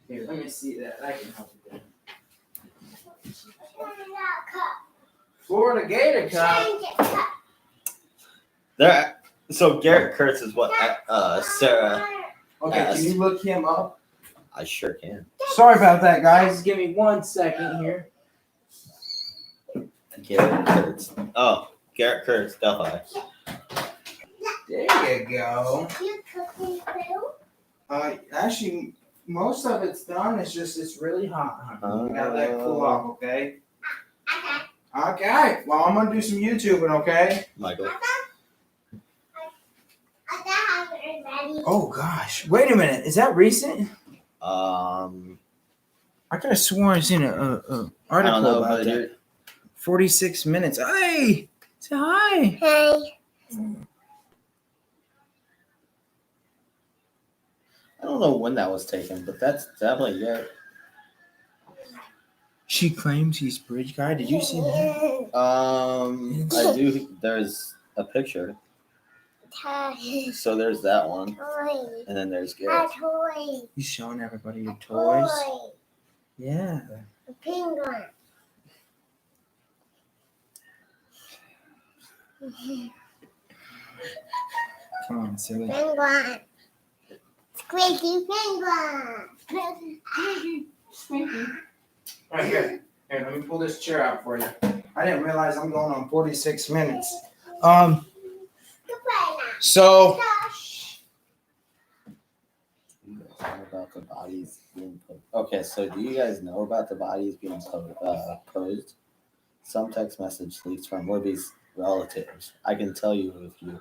Here, let me see that. I can help you there. Florida Gator Cup. There. So Garrett Kurtz is what Sarah. Okay, can you look him up? I sure can. Sorry about that, guys. Give me 1 second here. Garrett Kurtz. Oh, Garrett Kurtz, Delphi. There you go. You cooking too? Actually, most of it's done. It's just it's really hot. We gotta let it cool off, okay? Okay. Okay. Well, I'm gonna do some YouTubing, okay? Michael. I have it ready. Oh gosh. Wait a minute. Is that recent? I could have sworn I seen a I don't article know, about but that. 46 minutes. Hey, say hi. Hey. I don't know when that was taken, but that's definitely Garrett. She claims he's bridge guy. Did you see that? I do. There's a picture. Toy. So there's that one, Toy. and then there's A Garrett. toy. You showing everybody your toys? Toy. Yeah. A penguin. Come on, silly. Penguin. Squeaky penguin. Right here. Here, let me pull this chair out for you. I didn't realize I'm going on 46 minutes. So You guys know about the bodies being okay, so do you guys know about the bodies being posed? Some text message leaks from Libby's relatives. I can tell you if you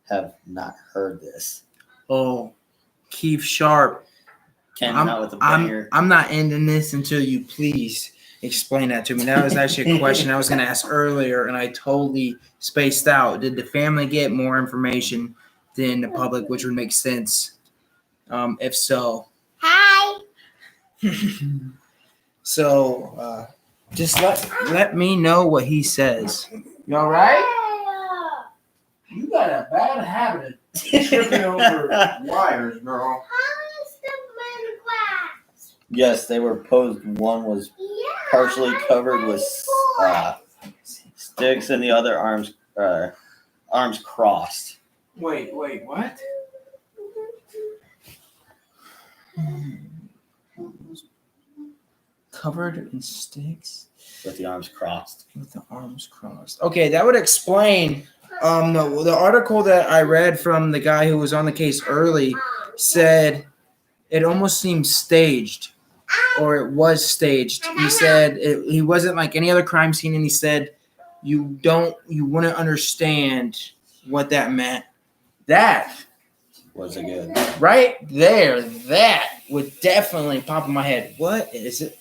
have not heard this. Keith Sharp. Came out with a banger. I'm not ending this until you please explain that to me. That was actually a question I was going to ask earlier, and I totally spaced out. Did the family get more information than the public, which would make sense? If so. Hi. So, just let me know what he says. You all right? You got a bad habit of tripping over wires, girl. How is the man glass? Yes, they were posed. One was partially covered with sticks, and the other arms crossed. Wait, what? Covered in sticks With the arms crossed. with the arms crossed. Okay, that would explain. The article that I read from the guy who was on the case early said it almost seemed staged, or it was staged. He said he wasn't like any other crime scene, and he said you wouldn't understand what that meant. That Was it good? right there, that would definitely pop in my head. What is it?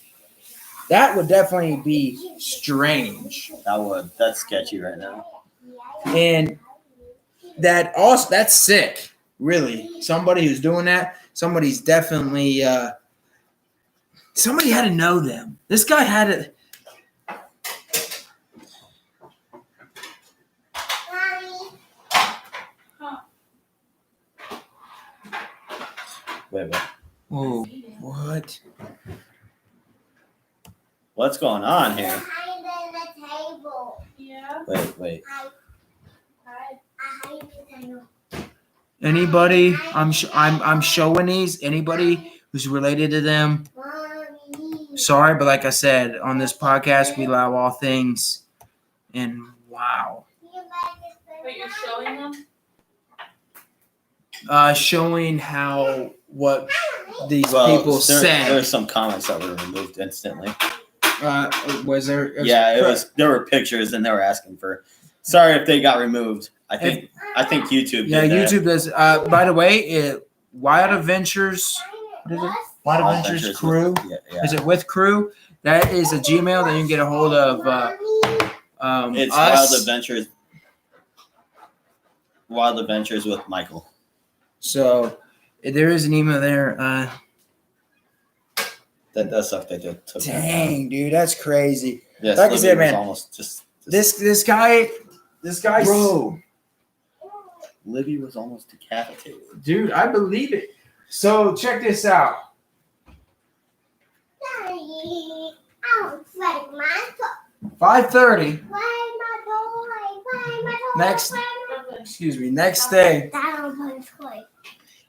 That would definitely be strange. That's sketchy right now. And that's sick, really. Somebody who's doing that, somebody's definitely somebody had to know them. This guy had to. Wait. Oh, what? What's going on here? Behind the table. Yeah. Wait. Hi. Behind the table. Anybody? I'm showing these. Anybody who's related to them? Mommy. Sorry, but like I said, on this podcast, we allow all things. And wow. Wait, you're showing them? Showing how what these people said. There were some comments that were removed instantly. Was there? Yeah, there were pictures, and they were asking for. Sorry if they got removed. I think YouTube. Yeah, did that. YouTube does. By the way, Wild Adventures. What is it? Wild Adventures Crew. Yeah. Is it with Crew? That is a Gmail that you can get a hold of. It's us. Wild Adventures with Michael. So there is an email there. That does suck. They took that down. Dang, dude, that's crazy. Yes, Like I Libby said, was man, almost just This guy, This guy, Bro, Libby was almost decapitated. dude, I believe it. So check this out. Daddy, I don't like my toy. 5:30. Why my toy? Why my toy? Next- Why Excuse me. Next day. my... I don't want a toy.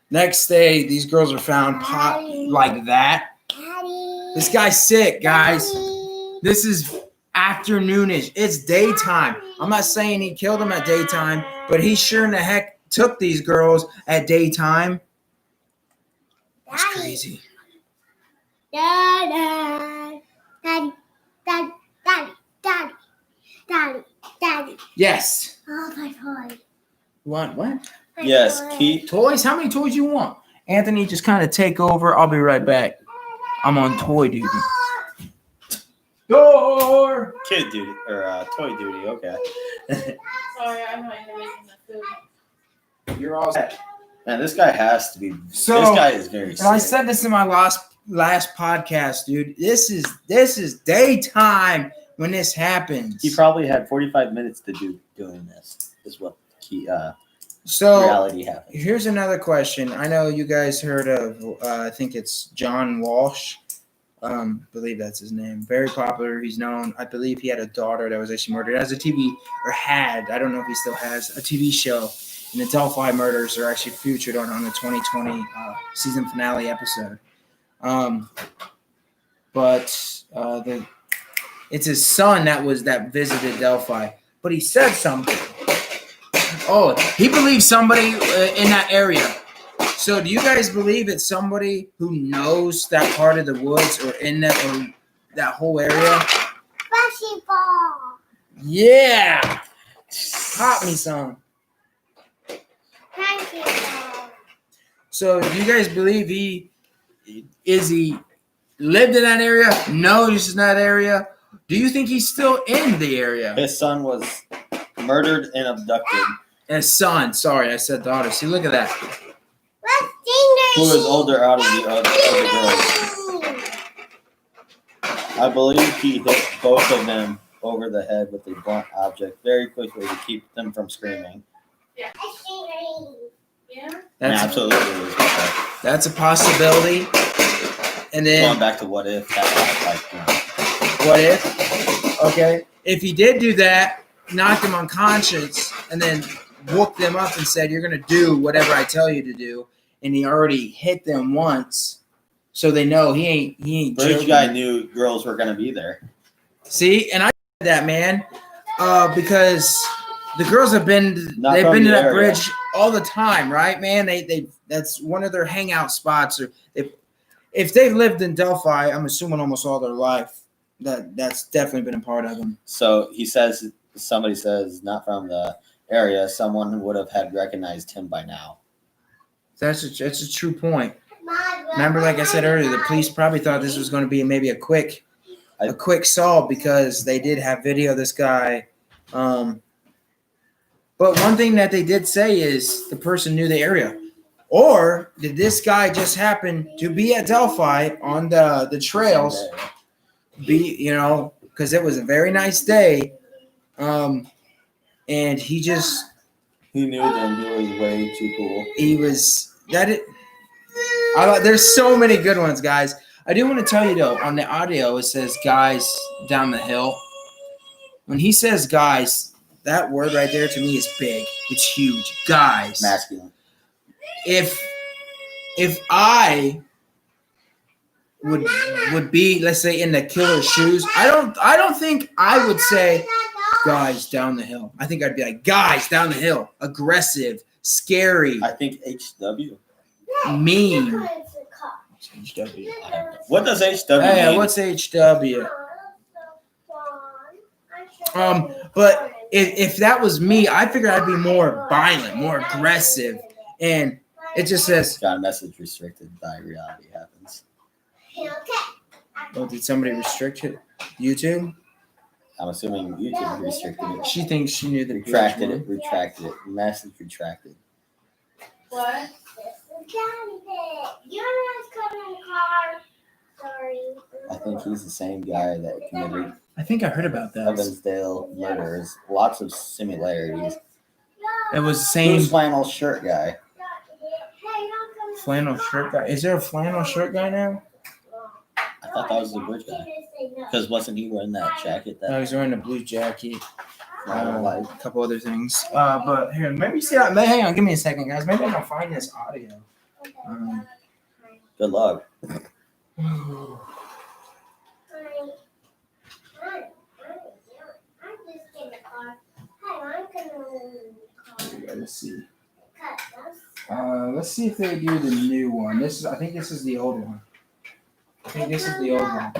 Next day, these girls are found pot like that. Daddy. This guy's sick, guys. Daddy. This is afternoonish. It's daytime. I'm not saying he killed them at daytime, but he sure in the heck took these girls at daytime. That's Daddy. crazy. Daddy. Daddy. Daddy. Daddy. Daddy. Daddy. Daddy. Yes. Oh, my toy. What? My Yes, toy. keep. Toys? How many toys you want? Anthony, just kind of take over. I'll be right back. I'm on toy duty. Door. Kid duty or toy duty. Okay. Sorry, I'm not even making the food. You're all set. Man, this guy has to be. So- this guy is very. And I sick. said this in my last podcast, dude. This is daytime when this happens. He probably had 45 minutes to doing this. Is what So reality happened. here's another question. I know you guys heard of. I think it's John Walsh. Believe that's his name. Very popular. He's known. I believe he had a daughter that was actually murdered. As a TV or had. I don't know if he still has a TV show. And the Delphi murders are actually featured on the 2020 season finale episode. It's his son that visited Delphi. But he said something. Oh, he believes somebody in that area. So do you guys believe it's somebody who knows that part of the woods or in that whole area? Basketball. Yeah. Pop me some. Basketball. So do you guys believe he lived in that area? Knows that area? Do you think he's still in the area? His son was murdered and abducted. And son, sorry, I said daughter. See, look at that. What's fingers? Who is older out of the other girls? I believe he hit both of them over the head with a blunt object very quickly to keep them from screaming. Yeah. That's Absolutely. that's a possibility. And then Going back to what if that what if? Okay. If he did do that, knocked them unconscious, and then woke them up and said, "You're gonna do whatever I tell you to do," and he already hit them once, so they know he ain't. Bridge joking. guy knew girls were gonna be there. See, and I said that, man, because the girls have been Not they've from been to the that area. bridge all the time, right, man? They that's one of their hangout spots. Or if they've lived in Delphi, I'm assuming almost all their life, that's definitely been a part of them. So he says, somebody says, not from the area, someone would have had recognized him by now. That's a true point. Remember, like I said earlier, the police probably thought this was going to be maybe a quick solve because they did have video of this guy. But one thing that they did say is the person knew the area. Or did this guy just happen to be at Delphi on the trails? Because it was a very nice day. And he knew them. He was way too cool. There's so many good ones, guys. I do want to tell you though, on the audio it says guys down the hill. When he says guys, that word right there to me is big. It's huge. Guys. Masculine. If I would be, let's say, in the killer's shoes, I don't think I would say guys down the hill. I think I'd be like guys down the hill, aggressive, scary, I think HW. mean. HW. What does HW Hey, mean? what's HW? But if that was me, I figured I'd be more violent, more aggressive, and it just says. Got a message restricted by reality happens. Oh, did somebody restrict it? YouTube? I'm assuming YouTube restricted it. She thinks she knew the Retracted it. Message retracted. What? You're not coming in the car. Sorry. I think he's the same guy that committed I think I heard about that. Evansdale murders. Lots of similarities. It was the same Who's flannel shirt guy? flannel shirt guy. Is there a flannel shirt guy now? I thought that was the bridge guy. Because wasn't he wearing that jacket? No, That he's wearing a blue jacket. like A couple other things. But here, maybe see. Hang on, give me a second, guys. Maybe I can find this audio. good luck. Let's see. Let's see if they do the new one. I think this is the old one. I think this is the old one.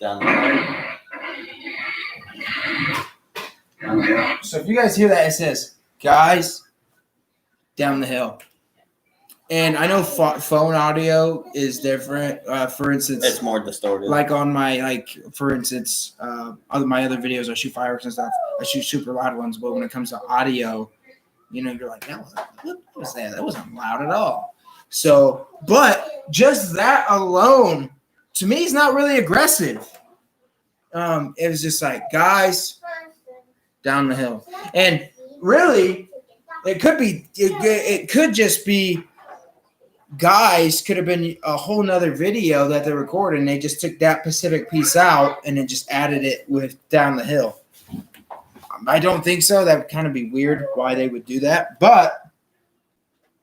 Down the So if you guys hear that, it says, guys, down the hill. And I know phone audio is different. For instance, it's more distorted. like on my, for instance, my other videos, I shoot fireworks and stuff. I shoot super loud ones. But when it comes to audio, you're like, what was that? That wasn't loud at all. So, but just that alone, to me, is not really aggressive. It was just like, guys, down the hill. And really, it could just be guys, could have been a whole nother video that they recorded and they just took that specific piece out and then just added it with down the hill. I don't think so. That would kind of be weird why they would do that. But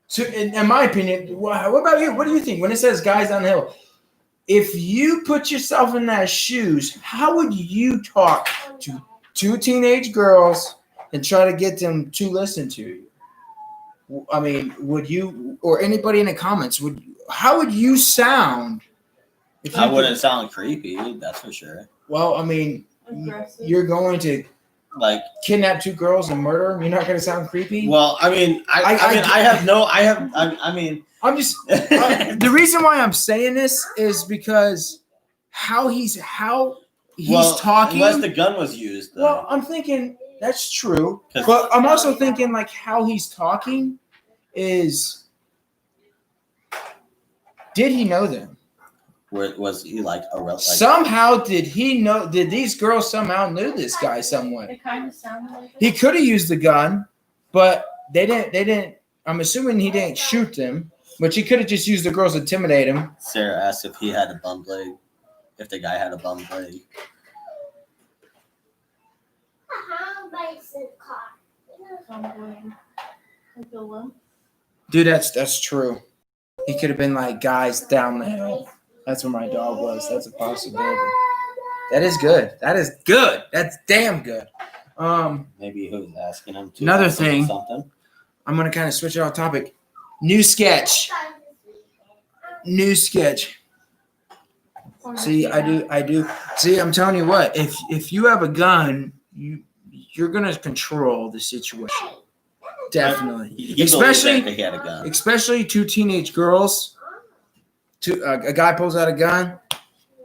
so in my opinion, what about you? What do you think when it says guys down the hill? If you put yourself in that shoes, how would you talk to two teenage girls and try to get them to listen to you? I mean, would you, or anybody in the comments, how would you sound? If you wouldn't sound creepy, that's for sure. Well, I mean, Aggressive. you're going to Like, kidnap two girls and murder them. You're not going to sound creepy. well, I mean, I'm just the reason why I'm saying this is because how he's talking. Unless the gun was used. Though. Well, I'm thinking that's true, 'Cause- but I'm also thinking like how he's talking is. Did he know them? Was he like a real? Like, Somehow did he know? Did these girls somehow knew this guy some way? It kind of sounded like He could have used the gun, but they didn't. I'm assuming he didn't shoot them, but he could have just used the girls to intimidate him. Sarah asked if he had a bum leg. If the guy had a bum leg. something like a limp. Dude, that's true. He could have been like, guys, down the hill. That's where my dog was. That's a possibility. That is good. That is good. That's damn good. Maybe he was asking him to. Another ask him thing. Something. I'm gonna kind of switch it off topic. New sketch. New sketch. See, I do. See, I'm telling you what. If you have a gun, you're gonna control the situation. Definitely. He believed Especially that he had a gun. Especially two teenage girls. A guy pulls out a gun.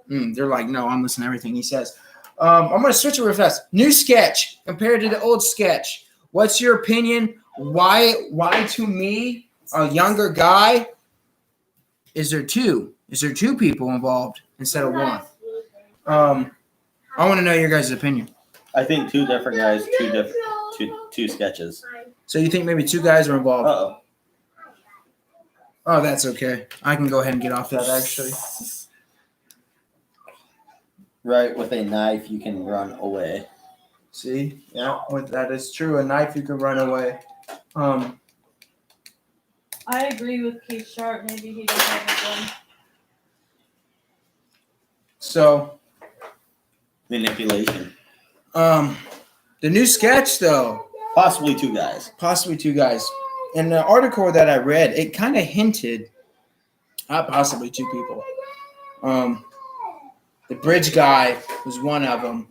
They're like, no, I'm listening to everything he says. I'm going to switch it real fast. New sketch compared to the old sketch. What's your opinion? Why to me, a younger guy, is there two people involved instead of one? I want to know your guys' opinion. I think two different guys, two sketches. So you think maybe two guys are involved? Uh-oh. Oh, that's okay. I can go ahead and get off that, actually. Right, with a knife you can run away. See? Yeah, that is true. A knife, you can run away. I agree with Keith Sharp. Maybe he doesn't have a gun. So, Manipulation. the new sketch, though, Possibly two guys. possibly two guys. In the article that I read, it kind of hinted at possibly two people. The bridge guy was one of them.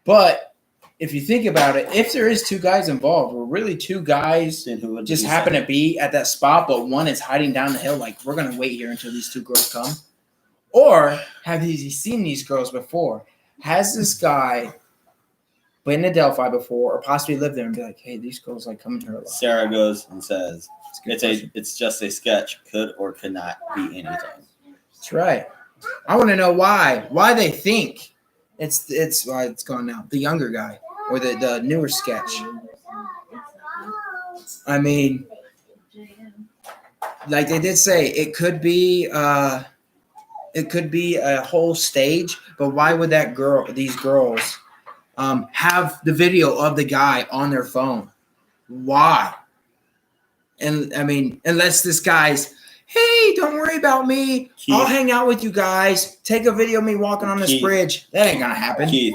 But if you think about it, if there is two guys involved, we're really two guys Then who would just be happen second? to be at that spot, but one is hiding down the hill like, we're going to wait here until these two girls come. Or have he seen these girls before? Has this guy been to Delphi before or possibly lived there and be like, hey, these girls like coming here a lot? Sarah goes and says, It's just a sketch. Could or could not be anything. That's right. I want to know why they think it's gone now. The younger guy or the newer sketch. I mean, like they did say, it could be a whole stage, but why would these girls have the video of the guy on their phone? Why? And I mean, unless this guy's, hey, don't worry about me. Keith, I'll hang out with you guys. Take a video of me walking on this Keith, bridge. That ain't gonna happen. Keith,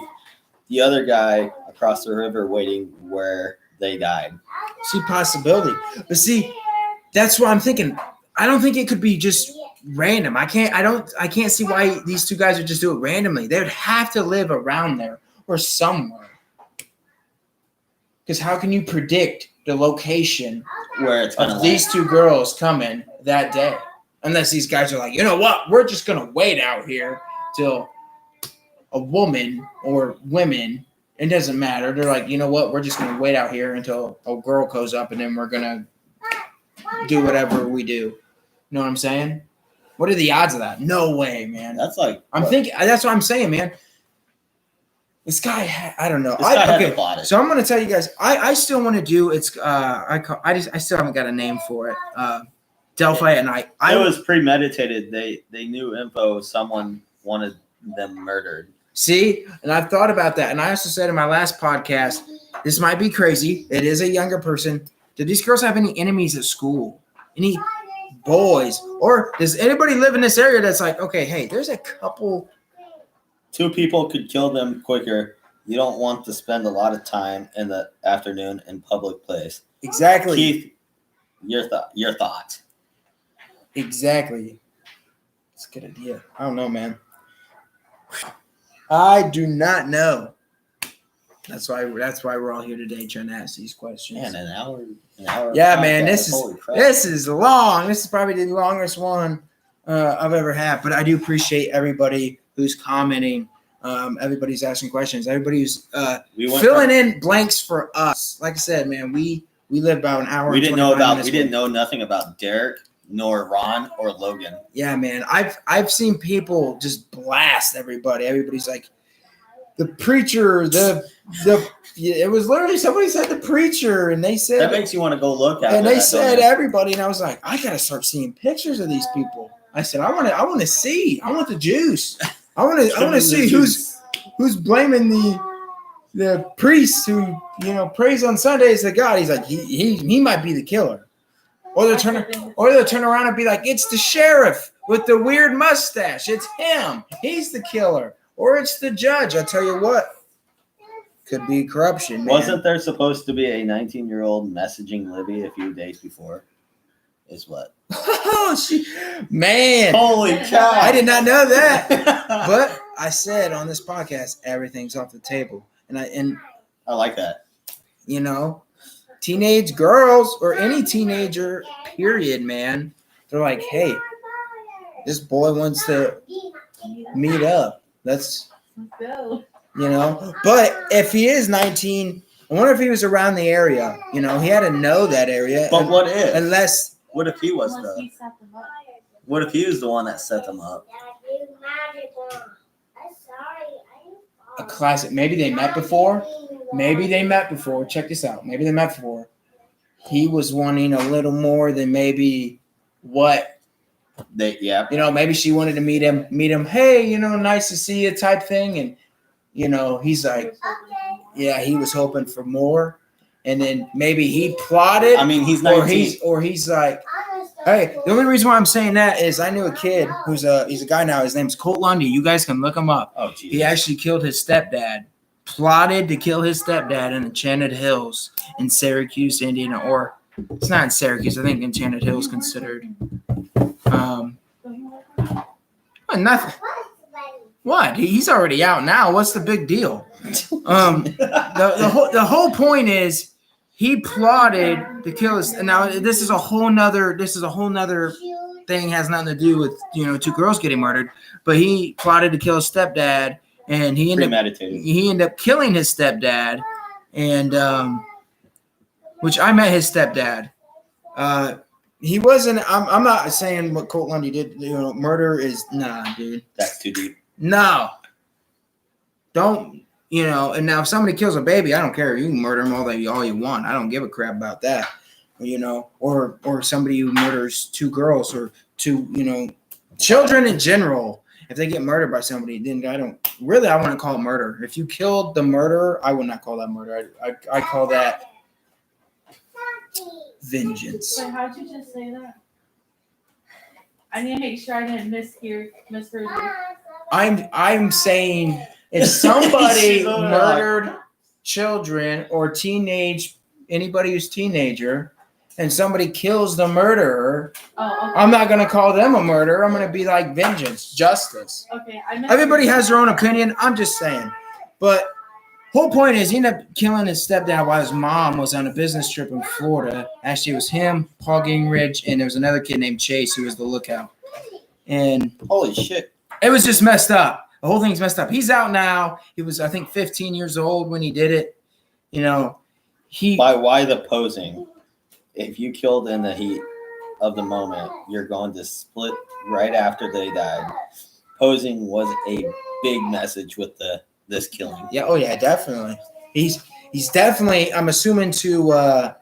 the other guy across the river waiting where they died. See possibility, but see, that's what I'm thinking. I don't think it could be just random. I can't see why these two guys would just do it randomly. They would have to live around there or somewhere. Because how can you predict the location Where it's gonna of these two girls coming that day? Unless these guys are like, you know what? We're just gonna wait out here till a woman or women, it doesn't matter. They're like, you know what? We're just gonna wait out here until a girl goes up, and then we're gonna do whatever we do. You know what I'm saying? What are the odds of that? No way, man. That's like thinking. That's what I'm saying, man. This guy, I don't know. This guy had to plot it. So I'm gonna tell you guys. I still want to do. It's I still haven't got a name for it. Delphi and I. It was premeditated. They knew info. Someone wanted them murdered. See, and I've thought about that, and I also said in my last podcast, this might be crazy. It is a younger person. Did these girls have any enemies at school? Any boys? Or does anybody live in this area that's like, okay, hey, there's a couple. 2 people could kill them quicker. You don't want to spend a lot of time in the afternoon in public place. Exactly. Keith, your thought. Exactly. It's a good idea. I don't know, man. I do not know. That's why we're all here today trying to ask these questions. Man, an hour. Yeah, man, this podcast. is long. This is probably the longest one I've ever had. But I do appreciate everybody who's commenting. Everybody's asking questions. Everybody's filling in blanks for us. Like I said, man, we live about an hour. We didn't know nothing about Derek, nor Ron, or Logan. Yeah, man. I've seen people just blast everybody. Everybody's like, the preacher, it was literally somebody said the preacher, and they said that makes you want to go look at it. And they said everybody, and I was like, I gotta start seeing pictures of these people. I said, I want to see. I want the juice. I want to see who's blaming the priest who prays on Sundays to God. He's like he might be the killer, or they'll turn around and be like, it's the sheriff with the weird mustache. It's him. He's the killer, or it's the judge. I tell you what, could be corruption. Man. Wasn't there supposed to be a 19-year-old messaging Libby a few days before? Is what? Oh, man. Holy cow. I did not know that. But I said on this podcast, everything's off the table. And I like that. Teenage girls or any teenager, period, man. They're like, hey, this boy wants to meet up. Let's go. But if he is 19, I wonder if he was around the area. He had to know that area. But what if? What if he was What if he was the one that set them up? A classic. Maybe they met before. Check this out. Maybe they met before. He was wanting a little more than maybe what. Maybe she wanted to meet him. Hey, nice to see you type thing. And, he's like, yeah, he was hoping for more. And then maybe he plotted. I mean, he's 19. Or he's like, hey, the only reason why I'm saying that is I knew a kid he's a guy now. His name's Colt Lundy. You guys can look him up. Oh, geez. He actually killed his stepdad, plotted to kill his stepdad in Enchanted Hills in Syracuse, Indiana. Or it's not in Syracuse. I think Enchanted Hills considered. Nothing. What? He's already out now. What's the big deal? The whole point is he plotted to kill us. Now this is a whole nother thing. Has nothing to do with 2 girls getting murdered. But he plotted to kill his stepdad, and he ended up killing his stepdad, and which I met his stepdad. He wasn't. I'm not saying what Colt Lundy did. Murder is nah, dude. That's too deep. No. Don't. And now if somebody kills a baby, I don't care. You can murder them all you want. I don't give a crap about that. Or somebody who murders two girls or two, children in general. If they get murdered by somebody, then I want to call it murder. If you killed the murderer, I would not call that murder. I call that vengeance. Wait, how'd you just say that? I need to make sure I didn't misheard you. I'm saying if somebody She's over there like- murdered children or anybody who's teenager, and somebody kills the murderer, Oh, okay. I'm not gonna call them a murderer. I'm gonna be like vengeance, justice. Okay, Everybody has their own opinion. I'm just saying, but whole point is he ended up killing his stepdad while his mom was on a business trip in Florida. Actually, it was him, Paul Gingrich, and there was another kid named Chase who was the lookout. And Holy shit. it was just messed up. The whole thing's messed up. He's out now. He was, I think, 15 years old when he did it. Why the posing? If you killed in the heat of the moment, you're going to split right after they died. Posing was a big message with this killing. Yeah. Oh yeah, definitely. He's definitely. I'm assuming to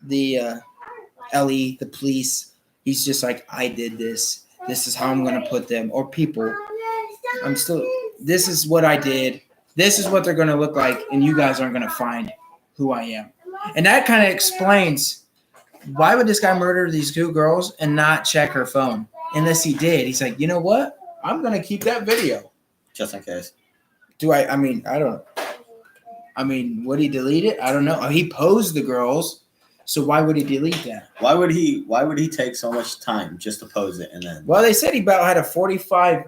the LE, the police. He's just like, I did this. This is how I'm gonna put them or people. This is what I did. This is what they're gonna look like, and you guys aren't gonna find who I am. And that kind of explains why would this guy murder these two girls and not check her phone? Unless he did. He's like, you know what? I'm gonna keep that video. Just in case. I mean, I don't. I mean, would he delete it? I don't know. He posed the girls, so why would he delete that? Why would he take so much time just to pose it and then? Well, they said he about had a 45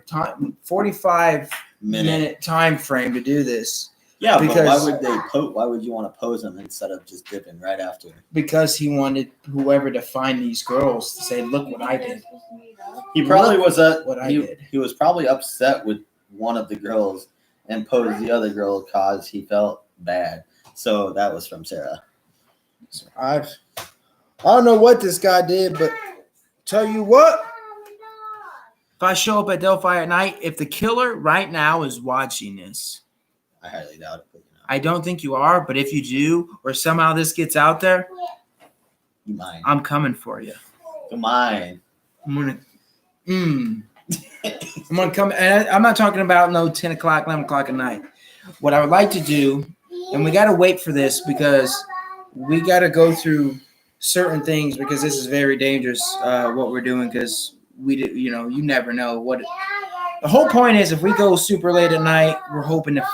minute time frame to do this. Yeah, because, but why would you want to pose them instead of just dipping right after? Because he wanted whoever to find these girls to say, "Look what I did." He probably he was probably upset with one of the girls and posed the other girl because he felt bad. So that was from Sarah. I don't know what this guy did, but tell you what, if I show up at Delphi at night, if the killer right now is watching this, I highly doubt it. But, I don't think you are, but if you do, or somehow this gets out there, you mind? I'm coming for you. Come on. I'm gonna come, and I'm not talking about no 10 o'clock, 11 o'clock at night. What I would like to do, and we got to wait for this because we got to go through certain things because this is very dangerous, what we're doing, because you never know what. The whole point is if we go super late at night, we're hoping to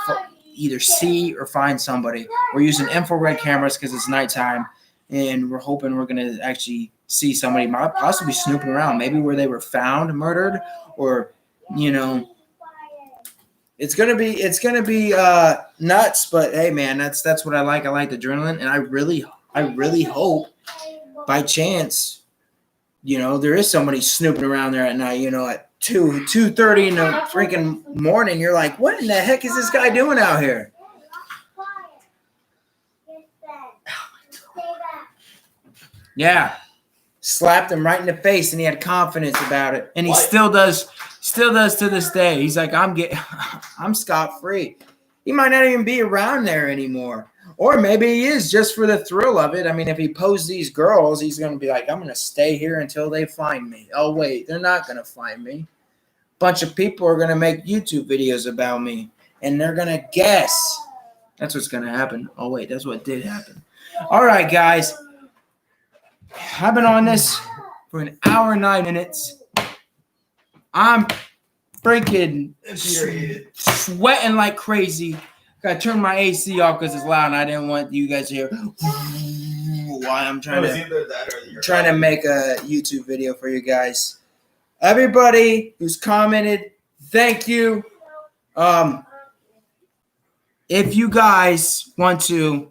either see or find somebody. We're using infrared cameras because it's nighttime, and we're hoping we're going to actually see somebody possibly snooping around, maybe where they were found murdered, or it's gonna be nuts. But hey, man, that's what I like. I like the adrenaline, and I really hope by chance, there is somebody snooping around there at night. At 2:30 in the freaking morning, you're like, what in the heck is this guy doing out here? Yeah. Slapped him right in the face, and he had confidence about it, and he still does to this day. He's like, I'm scot-free. He might not even be around there anymore, or maybe he is just for the thrill of it. I mean, if he posed these girls, he's gonna be like, I'm gonna stay here until they find me. Oh wait, they're not gonna find me. Bunch of people are gonna make YouTube videos about me, and they're gonna guess. That's what's gonna happen. Oh wait, that's what did happen. All right, guys. I've been on this for an hour and 9 minutes. I'm freaking sweating like crazy. Gotta turn my AC off because it's loud, and I didn't want you guys to hear why I'm trying to make a YouTube video for you guys. Everybody who's commented, thank you. If you guys want to,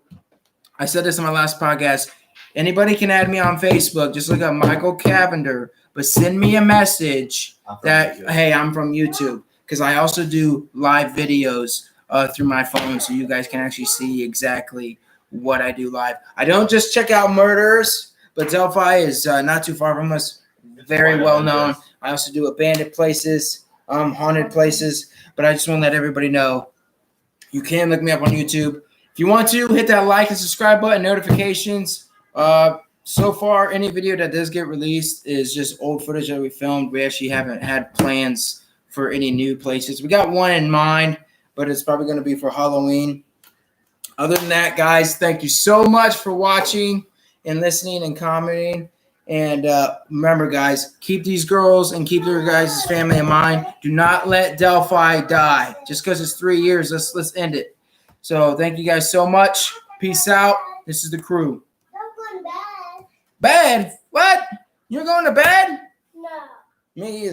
I said this in my last podcast. Anybody can add me on Facebook. Just look up Michael Cavender, but send me a message that, hey, I'm from YouTube, because I also do live videos through my phone, so you guys can actually see exactly what I do live. I don't just check out murders, but Delphi is not too far from us. Very well known. I also do abandoned places, haunted places. But I just want to let everybody know you can look me up on YouTube. If you want to, hit that like and subscribe button, notifications. So far, any video that does get released is just old footage that we filmed. We actually haven't had plans for any new places. We got one in mind, but it's probably going to be for Halloween. Other than that, guys, thank you so much for watching and listening and commenting. And remember, guys, keep these girls and keep your guys' family in mind. Do not let Delphi die. Just because it's 3 years, let's end it. So thank you guys so much. Peace out. This is the crew. Don't go to bed. Bed? What? You're going to bed? No. Me either.